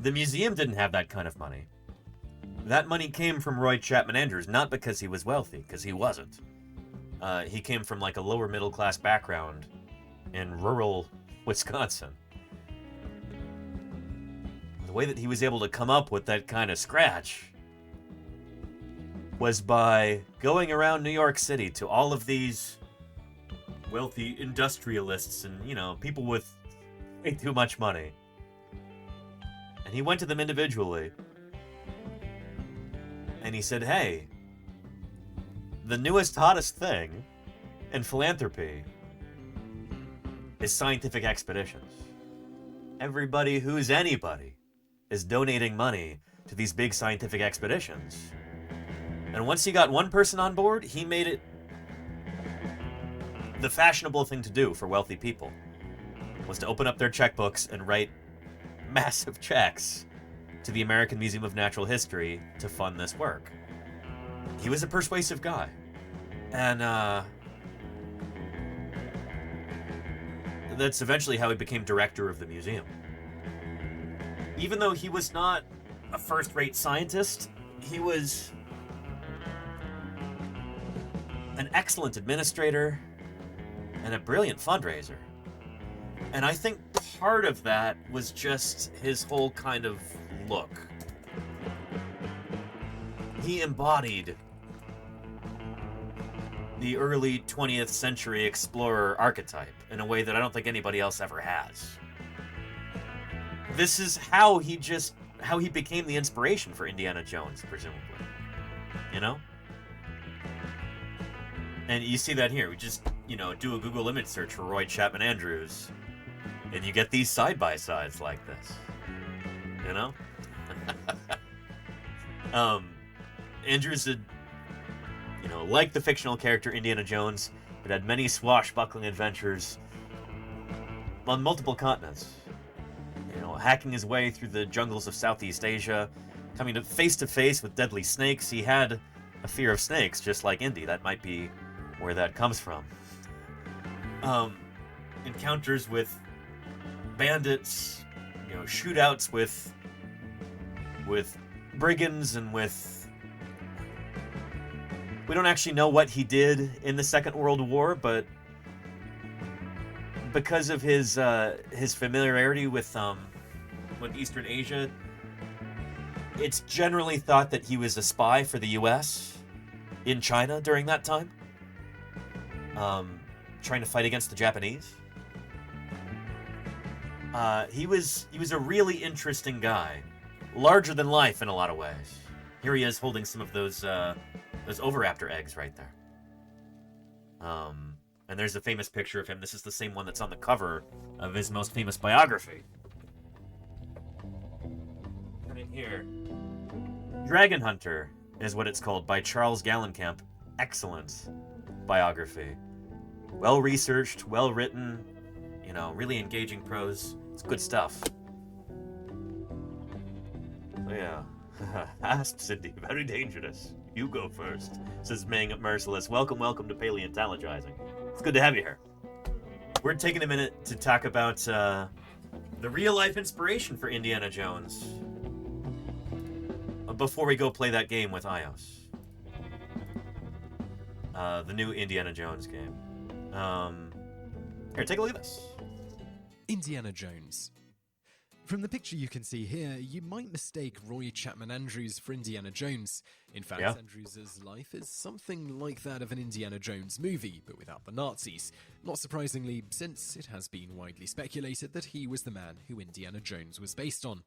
The museum didn't have that kind of money. That money came from Roy Chapman Andrews, not because he was wealthy, because he wasn't. He came from like a lower middle class background in rural Wisconsin. The way that he was able to come up with that kind of scratch was by going around New York City to all of these wealthy industrialists and, people with way too much money. And he went to them individually. And he said, hey, the newest, hottest thing in philanthropy is scientific expeditions. Everybody who's anybody is donating money to these big scientific expeditions. And once he got one person on board, he made it the fashionable thing to do for wealthy people was to open up their checkbooks and write massive checks to the American Museum of Natural History to fund this work. He was a persuasive guy. And that's eventually how he became director of the museum. Even though he was not a first-rate scientist, he was an excellent administrator and a brilliant fundraiser. And I think part of that was just his whole kind of look. He embodied the early 20th century explorer archetype in a way that I don't think anybody else ever has. This is how he became the inspiration for Indiana Jones, presumably. You know? And you see that here. We just, do a Google image search for Roy Chapman Andrews, and you get these side-by-sides like this. You know? Andrews had, like the fictional character Indiana Jones, it had many swashbuckling adventures on multiple continents. Hacking his way through the jungles of Southeast Asia, coming face to face with deadly snakes. He had a fear of snakes, just like Indy. That might be where that comes from. Encounters with bandits, shootouts with brigands and with... We don't actually know what he did in the Second World War, but because of his familiarity with Eastern Asia, it's generally thought that he was a spy for the U.S. in China during that time, trying to fight against the Japanese. He was a really interesting guy, larger than life in a lot of ways. Here he is holding some of those oviraptor eggs right there. And there's a famous picture of him. This is the same one that's on the cover of his most famous biography. Right here. Dragon Hunter is what it's called, by Charles Gallenkamp. Excellent biography. Well-researched, well-written, really engaging prose. It's good stuff. Oh, yeah. Asp, Cindy. Very dangerous. You go first, says Ming Merciless. Welcome to Paleontologizing. It's good to have you here. We're taking a minute to talk about the real-life inspiration for Indiana Jones before we go play that game with iOS. The new Indiana Jones game. Here, take a look at this. Indiana Jones. From the picture you can see here, you might mistake Roy Chapman Andrews for Indiana Jones. In fact, Yeah. Andrews' life is something like that of an Indiana Jones movie, but without the Nazis. Not surprisingly, since it has been widely speculated that he was the man who Indiana Jones was based on.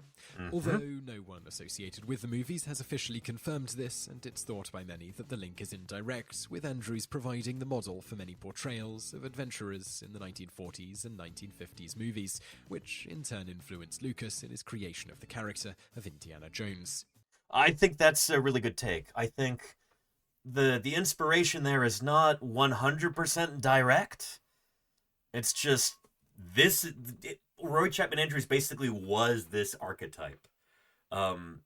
Although no one associated with the movies has officially confirmed this, and it's thought by many that the link is indirect, with Andrews providing the model for many portrayals of adventurers in the 1940s and 1950s movies, which in turn influenced Lucas in his creation of the character of Indiana Jones. I think that's a really good take. I think the inspiration there is not 100% direct. It's just Roy Chapman Andrews basically was this archetype.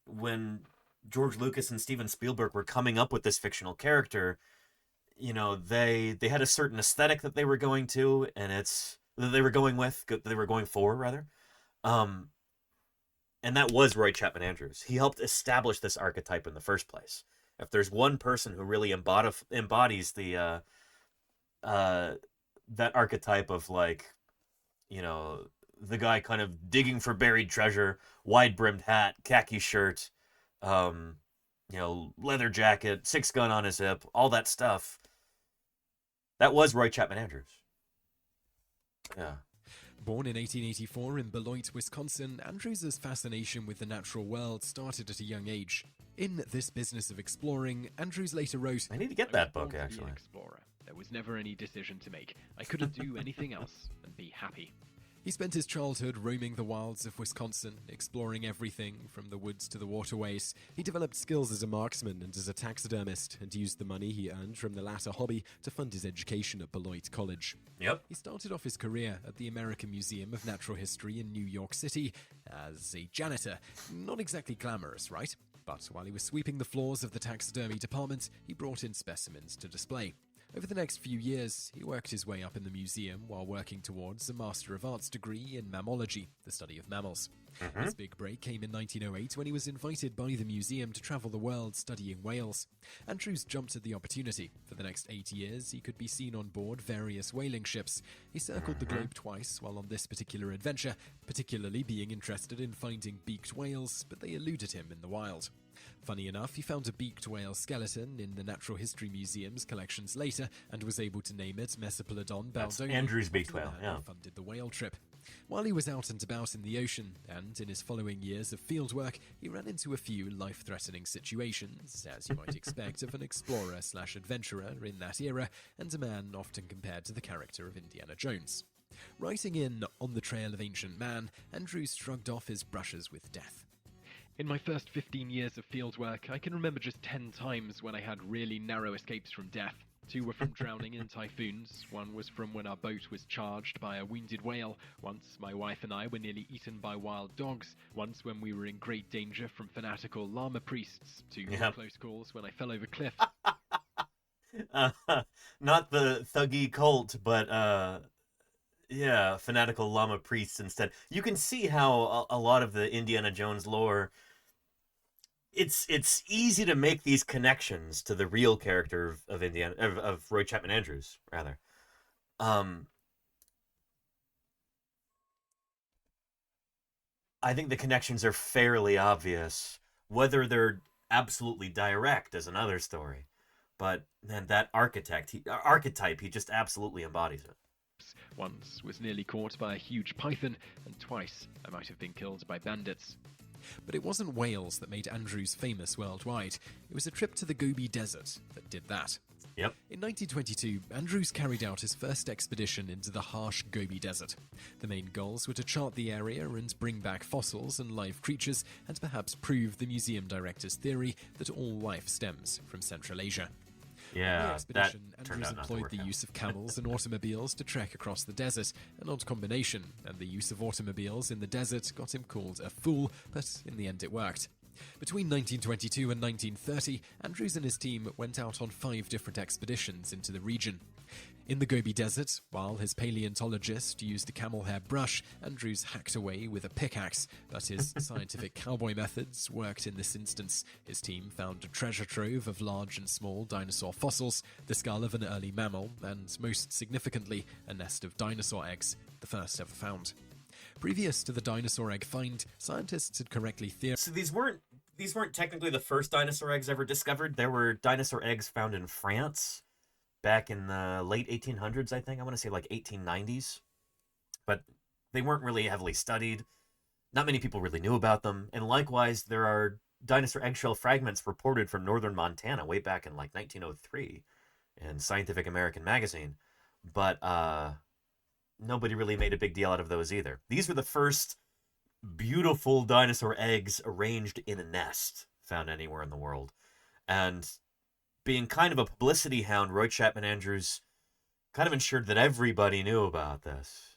When George Lucas and Steven Spielberg were coming up with this fictional character, they had a certain aesthetic that they were going to, and they were going for rather. And that was Roy Chapman Andrews. He helped establish this archetype in the first place. If there's one person who really embodies the that archetype of, like, the guy kind of digging for buried treasure, wide-brimmed hat, khaki shirt, leather jacket, 6-gun on his hip, all that stuff, that was Roy Chapman Andrews. Yeah. Born in 1884 in Beloit, Wisconsin, Andrews' fascination with the natural world started at a young age. In This Business of Exploring, Andrews later wrote, I need to get that book, actually. To be an explorer. There was never any decision to make. I couldn't do anything else and be happy. He spent his childhood roaming the wilds of Wisconsin, exploring everything from the woods to the waterways. He developed skills as a marksman and as a taxidermist, and used the money he earned from the latter hobby to fund his education at Beloit College. Yep. He started off his career at the American Museum of Natural History in New York City as a janitor. Not exactly glamorous, right? But while he was sweeping the floors of the taxidermy department, he brought in specimens to display. Over the next few years, he worked his way up in the museum while working towards a Master of Arts degree in mammalogy, the study of mammals. His big break came in 1908 when he was invited by the museum to travel the world studying whales. Andrews jumped at the opportunity. For the next 8 years, he could be seen on board various whaling ships. He circled the globe twice while on this particular adventure, particularly being interested in finding beaked whales, but they eluded him in the wild. Funny enough, he found a beaked whale skeleton in the Natural History Museum's collections later and was able to name it Mesopelodon baldoni. That's Andrew's beaked whale, yeah. Funded the whale trip. While he was out and about in the ocean, and in his following years of fieldwork, he ran into a few life-threatening situations, as you might expect of an explorer/adventurer in that era, and a man often compared to the character of Indiana Jones. Writing in On the Trail of Ancient Man, Andrews shrugged off his brushes with death. In my first 15 years of fieldwork, I can remember just 10 times when I had really narrow escapes from death. 2 were from drowning in typhoons, 1 was from when our boat was charged by a wounded whale, once my wife and I were nearly eaten by wild dogs, once when we were in great danger from fanatical llama priests, 2 close calls when I fell over cliffs. Not the thuggy cult, but yeah, fanatical llama priests instead. You can see how a lot of the Indiana Jones lore, it's easy to make these connections to the real character of Roy Chapman Andrews, rather. I think the connections are fairly obvious. Whether they're absolutely direct is another story. But then that archetype, he just absolutely embodies it. Once was nearly caught by a huge python, and twice I might have been killed by bandits. But it wasn't whales that made Andrews famous worldwide. It was a trip to the Gobi Desert that did that. Yep. In 1922, Andrews carried out his first expedition into the harsh Gobi Desert. The main goals were to chart the area and bring back fossils and live creatures, and perhaps prove the museum director's theory that all life stems from Central Asia. Yeah, the expedition, Andrews employed the use of camels and automobiles to trek across the desert, an odd combination, and the use of automobiles in the desert got him called a fool, but in the end it worked. Between 1922 and 1930, Andrews and his team went out on 5 different expeditions into the region. In the Gobi Desert, while his paleontologist used a camel hair brush, Andrews hacked away with a pickaxe, but his scientific cowboy methods worked in this instance. His team found a treasure trove of large and small dinosaur fossils, the skull of an early mammal, and most significantly, a nest of dinosaur eggs, the first ever found. Previous to the dinosaur egg find, scientists had correctly theorized. So these weren't technically the first dinosaur eggs ever discovered. There were dinosaur eggs found in France back in the late 1800s, I think. I want to say like 1890s. But they weren't really heavily studied. Not many people really knew about them. And likewise, there are dinosaur eggshell fragments reported from northern Montana way back in like 1903 in Scientific American magazine. But nobody really made a big deal out of those either. These were the first beautiful dinosaur eggs arranged in a nest found anywhere in the world. And being kind of a publicity hound, Roy Chapman Andrews kind of ensured that everybody knew about this.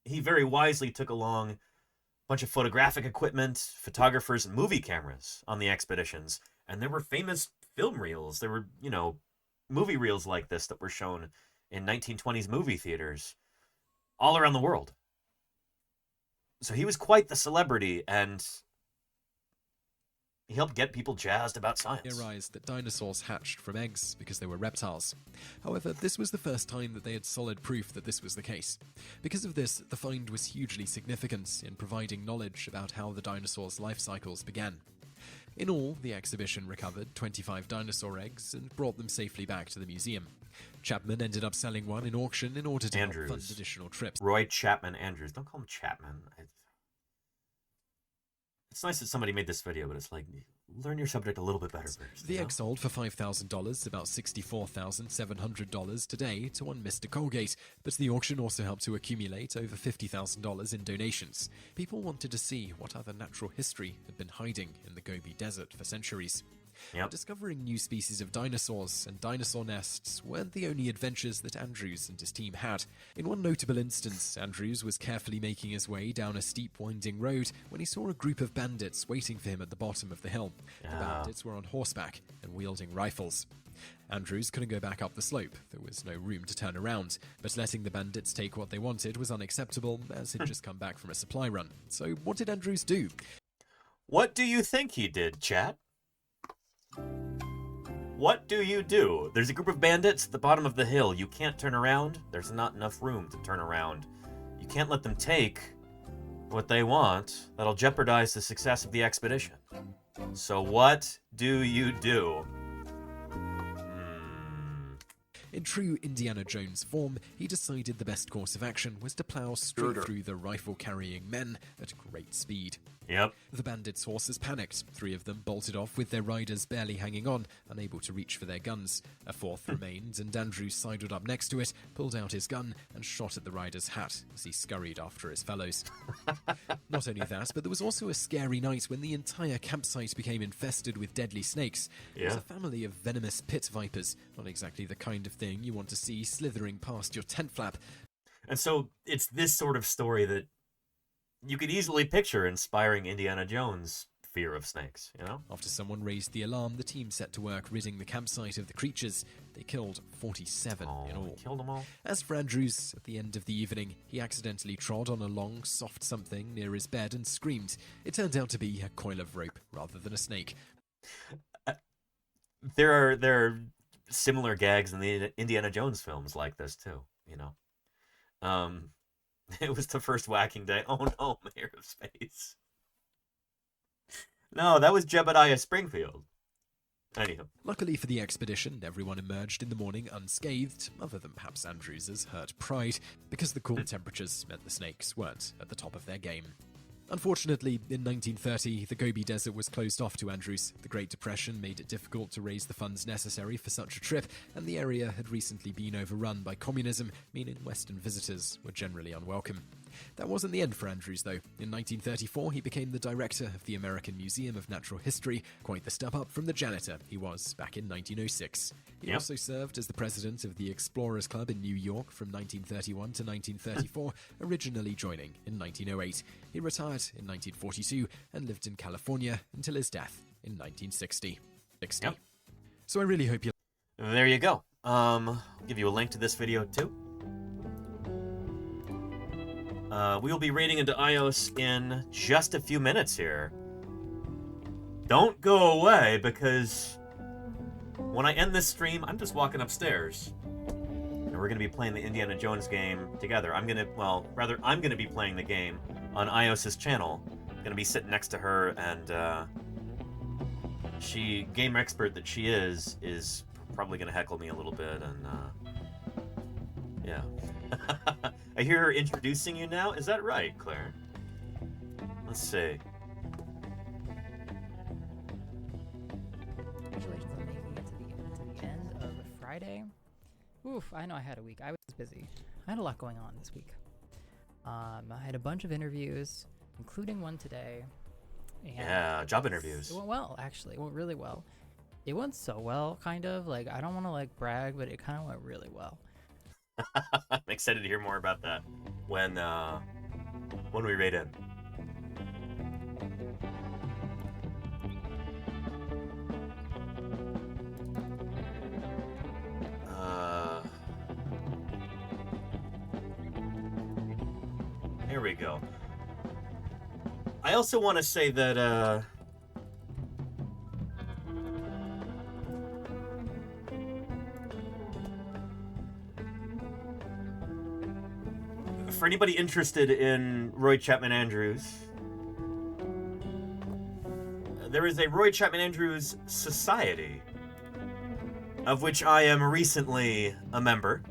He very wisely took along a bunch of photographic equipment, photographers, and movie cameras on the expeditions. And there were famous film reels. There were, movie reels like this that were shown in 1920s movie theaters all around the world. So he was quite the celebrity, and he helped get people jazzed about science. Theorized that dinosaurs hatched from eggs because they were reptiles. However, this was the first time that they had solid proof that this was the case. Because of this, the find was hugely significant in providing knowledge about how the dinosaurs' life cycles began. In all, the exhibition recovered 25 dinosaur eggs and brought them safely back to the museum. Chapman ended up selling one in auction in order to help fund additional trips. Roy Chapman Andrews. Don't call him Chapman. It's nice that somebody made this video, but it's like, learn your subject a little bit better first. The egg sold for $5,000, about $64,700 today, to one Mr. Colgate, but the auction also helped to accumulate over $50,000 in donations. People wanted to see what other natural history had been hiding in the Gobi Desert for centuries. Yep. Discovering new species of dinosaurs and dinosaur nests weren't the only adventures that Andrews and his team had. In one notable instance, Andrews was carefully making his way down a steep winding road when he saw a group of bandits waiting for him at the bottom of the hill. The bandits were on horseback and wielding rifles. Andrews couldn't go back up the slope. There was no room to turn around, but letting the bandits take what they wanted was unacceptable, as he'd just come back from a supply run. So what did Andrews do? What do you think he did, chat? What do you do? There's a group of bandits at the bottom of the hill. You can't turn around. There's not enough room to turn around. You can't let them take what they want. That'll jeopardize the success of the expedition. So what do you do? In true Indiana Jones form, he decided the best course of action was to plow straight through the rifle-carrying men at great speed. Yep. The bandits' horses panicked. 3 of them bolted off with their riders barely hanging on, unable to reach for their guns. A 4th remained, and Andrews sidled up next to it, pulled out his gun, and shot at the rider's hat as he scurried after his fellows. Not only that, but there was also a scary night when the entire campsite became infested with deadly snakes. It was a family of venomous pit vipers, not exactly the kind of thing you want to see slithering past your tent flap. And so it's this sort of story that you could easily picture inspiring Indiana Jones' fear of snakes, you know? After someone raised the alarm, the team set to work ridding the campsite of the creatures. They killed 47 in all. Killed them all? As for Andrews, at the end of the evening, he accidentally trod on a long, soft something near his bed and screamed. It turned out to be a coil of rope rather than a snake. There are similar gags in the Indiana Jones films like this, too, you know? It was the first whacking day. Oh no, Mayor of Space. No, that was Jebediah Springfield. Anyhow. Luckily for the expedition, everyone emerged in the morning unscathed, other than perhaps Andrews' hurt pride, because the cool temperatures meant the snakes weren't at the top of their game. Unfortunately, in 1930, the Gobi Desert was closed off to Andrews. The Great Depression made it difficult to raise the funds necessary for such a trip, and the area had recently been overrun by communism, meaning Western visitors were generally unwelcome. That wasn't the end for Andrews, though. In 1934, he became the director of the American Museum of Natural History, quite the step up from the janitor he was back in 1906. He also served as the president of the Explorers Club in New York from 1931 to 1934, originally joining in 1908. He retired in 1942 and lived in California until his death in 1960. So I really hope you... There you go. I'll give you a link to this video too. We will be raiding into Ios in just a few minutes here. Don't go away, because when I end this stream, I'm just walking upstairs. And we're going to be playing the Indiana Jones game together. I'm going to be playing the game on Ios's channel. I'm going to be sitting next to her, and game expert that she is probably going to heckle me a little bit, and yeah. I hear her introducing you now. Is that right, Claire? Let's see. Congratulations on making it to the end of Friday. Oof, I know I had a week. I was busy. I had a lot going on this week. I had a bunch of interviews, including one today. And yeah, job interviews. It went well, actually. It went really well. It went so well, kind of. Like, I don't want to, like, brag, but it kind of went really well. I'm excited to hear more about that when we raid in. Here we go. I also want to say that for anybody interested in Roy Chapman Andrews, there is a Roy Chapman Andrews Society, of which I am recently a member.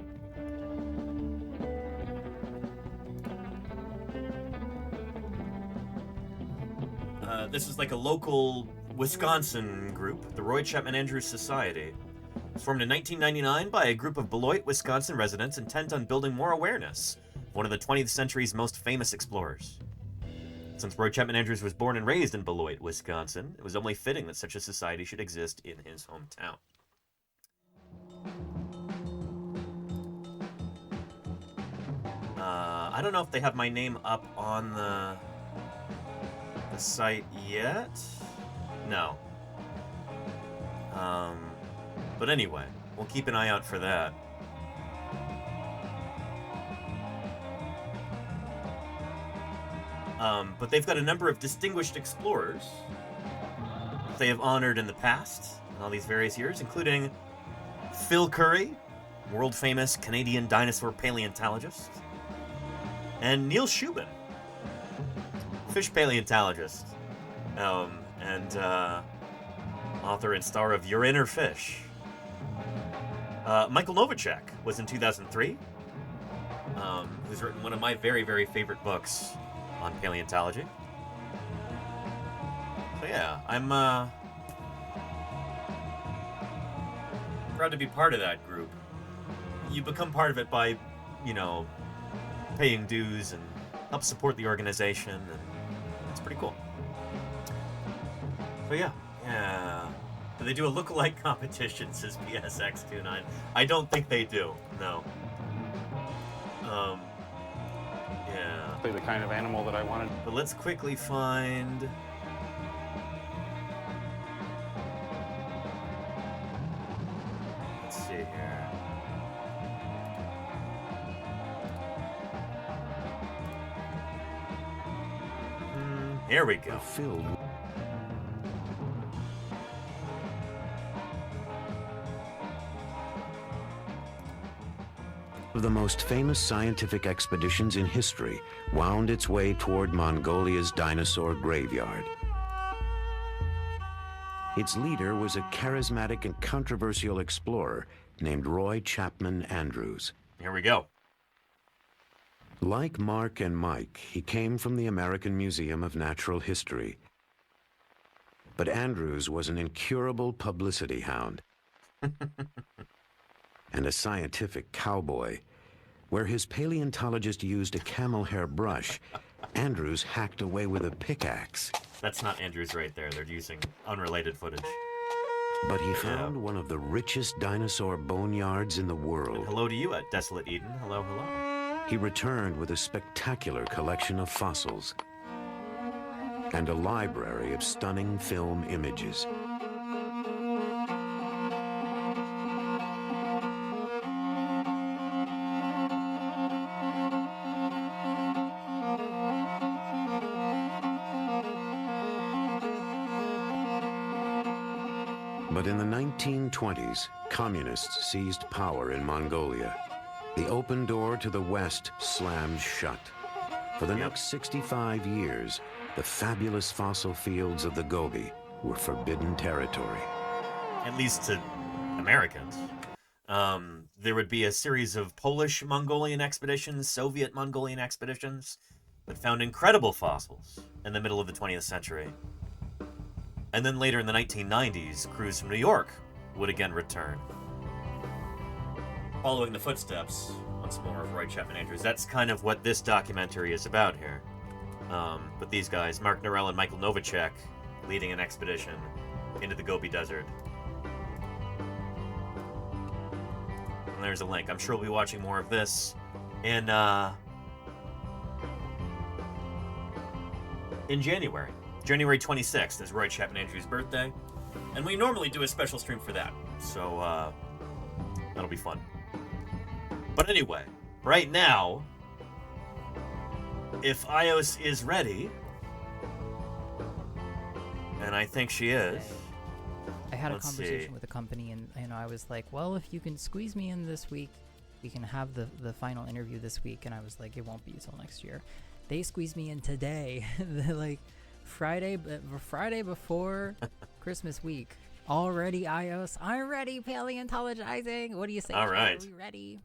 This is like a local Wisconsin group, the Roy Chapman Andrews Society. It was formed in 1999 by a group of Beloit, Wisconsin residents intent on building more awareness of one of the 20th century's most famous explorers. Since Roy Chapman Andrews was born and raised in Beloit, Wisconsin, it was only fitting that such a society should exist in his hometown. I don't know if they have my name up on the site yet. No. But anyway, we'll keep an eye out for that. But they've got a number of distinguished explorers they have honored in the past, in all these various years, including Phil Currie, world-famous Canadian dinosaur paleontologist, and Neil Shubin, fish paleontologist, and author and star of Your Inner Fish. Michael Novacek was in 2003, who's written one of my very, very favorite books on paleontology. So yeah, I'm proud to be part of that group. You become part of it by, you know, paying dues and help support the organization, and it's pretty cool. So yeah. Do they do a look-alike competition, says PSX29? I don't think they do, no. Yeah. The kind of animal that I wanted. But let's quickly find... Let's see here. Here we go. Filled of the most famous scientific expeditions in history wound its way toward Mongolia's dinosaur graveyard. Its leader was a charismatic and controversial explorer named Roy Chapman Andrews. Here we go. Like Mark and Mike, he came from the American Museum of Natural History. But Andrews was an incurable publicity hound and a scientific cowboy. Where his paleontologist used a camel hair brush, Andrews hacked away with a pickaxe. That's not Andrews right there. They're using unrelated footage. But he found one of the richest dinosaur boneyards in the world. And hello to you at Desolate Eden. Hello, hello. He returned with a spectacular collection of fossils and a library of stunning film images. But in the 1920s, communists seized power in Mongolia. The open door to the West slammed shut. For the next 65 years, the fabulous fossil fields of the Gobi were forbidden territory. At least to Americans. There would be a series of Polish Mongolian expeditions, Soviet Mongolian expeditions that found incredible fossils in the middle of the 20th century. And then later in the 1990s, crews from New York would again return. Following the footsteps, once more, of Roy Chapman Andrews. That's kind of what this documentary is about here. But these guys, Mark Norell and Michael Novacek, leading an expedition into the Gobi Desert. And there's a link. I'm sure we'll be watching more of this in January. January 26th is Roy Chapman Andrews' birthday, and we normally do a special stream for that, so that'll be fun. But anyway, right now, if Ios is ready, and I think she is. I had a conversation with a company, and I was like, well, if you can squeeze me in this week, we can have the final interview this week, and I was like, it won't be until next year. They squeezed me in today. They're like, Friday before Christmas week. Already, Ios. I'm ready, paleontologizing. What do you say? All right. Are we ready?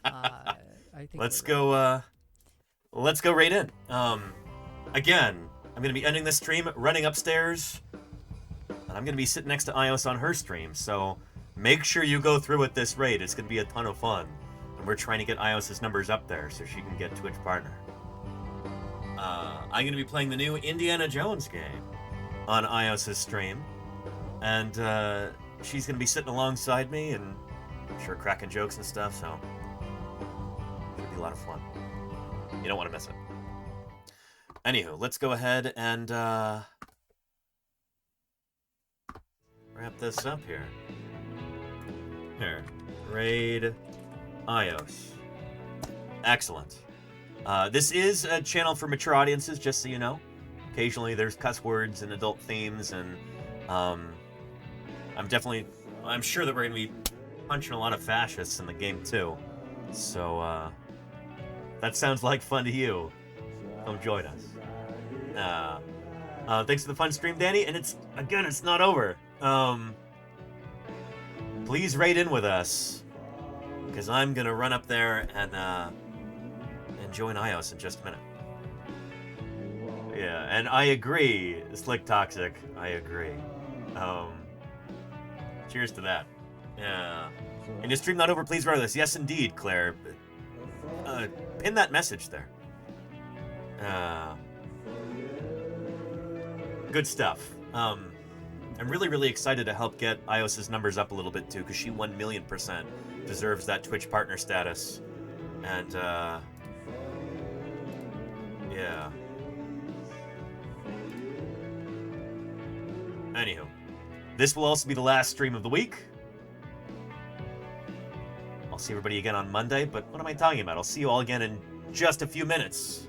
I think let's go right in. Again, I'm going to be ending this stream, running upstairs, and I'm going to be sitting next to Ios on her stream, so make sure you go through with this raid. It's going to be a ton of fun. And we're trying to get Ios's numbers up there so she can get Twitch partner. I'm going to be playing the new Indiana Jones game on Ios's stream. And she's going to be sitting alongside me and I'm sure cracking jokes and stuff, so it'll be a lot of fun. You don't want to miss it. Anywho, let's go ahead and wrap this up here. Here. Raid Ios. Excellent. This is a channel for mature audiences, just so you know. Occasionally there's cuss words and adult themes, and I'm sure that we're going to be punching a lot of fascists in the game too. So, that sounds like fun to you. Come join us. Thanks for the fun stream, Danny, and it's not over. Please raid in with us, because I'm going to run up there and join Ios in just a minute. Yeah, and I agree, Slick Toxic, I agree. Cheers to that. Yeah. And your stream not over, please regardless. Yes, indeed, Claire. Pin that message there. Good stuff. I'm really, really excited to help get Ios's numbers up a little bit, too, because she 1,000,000% deserves that Twitch partner status. And, yeah. Anywho, this will also be the last stream of the week. I'll see everybody again on Monday, but what am I talking about? I'll see you all again in just a few minutes.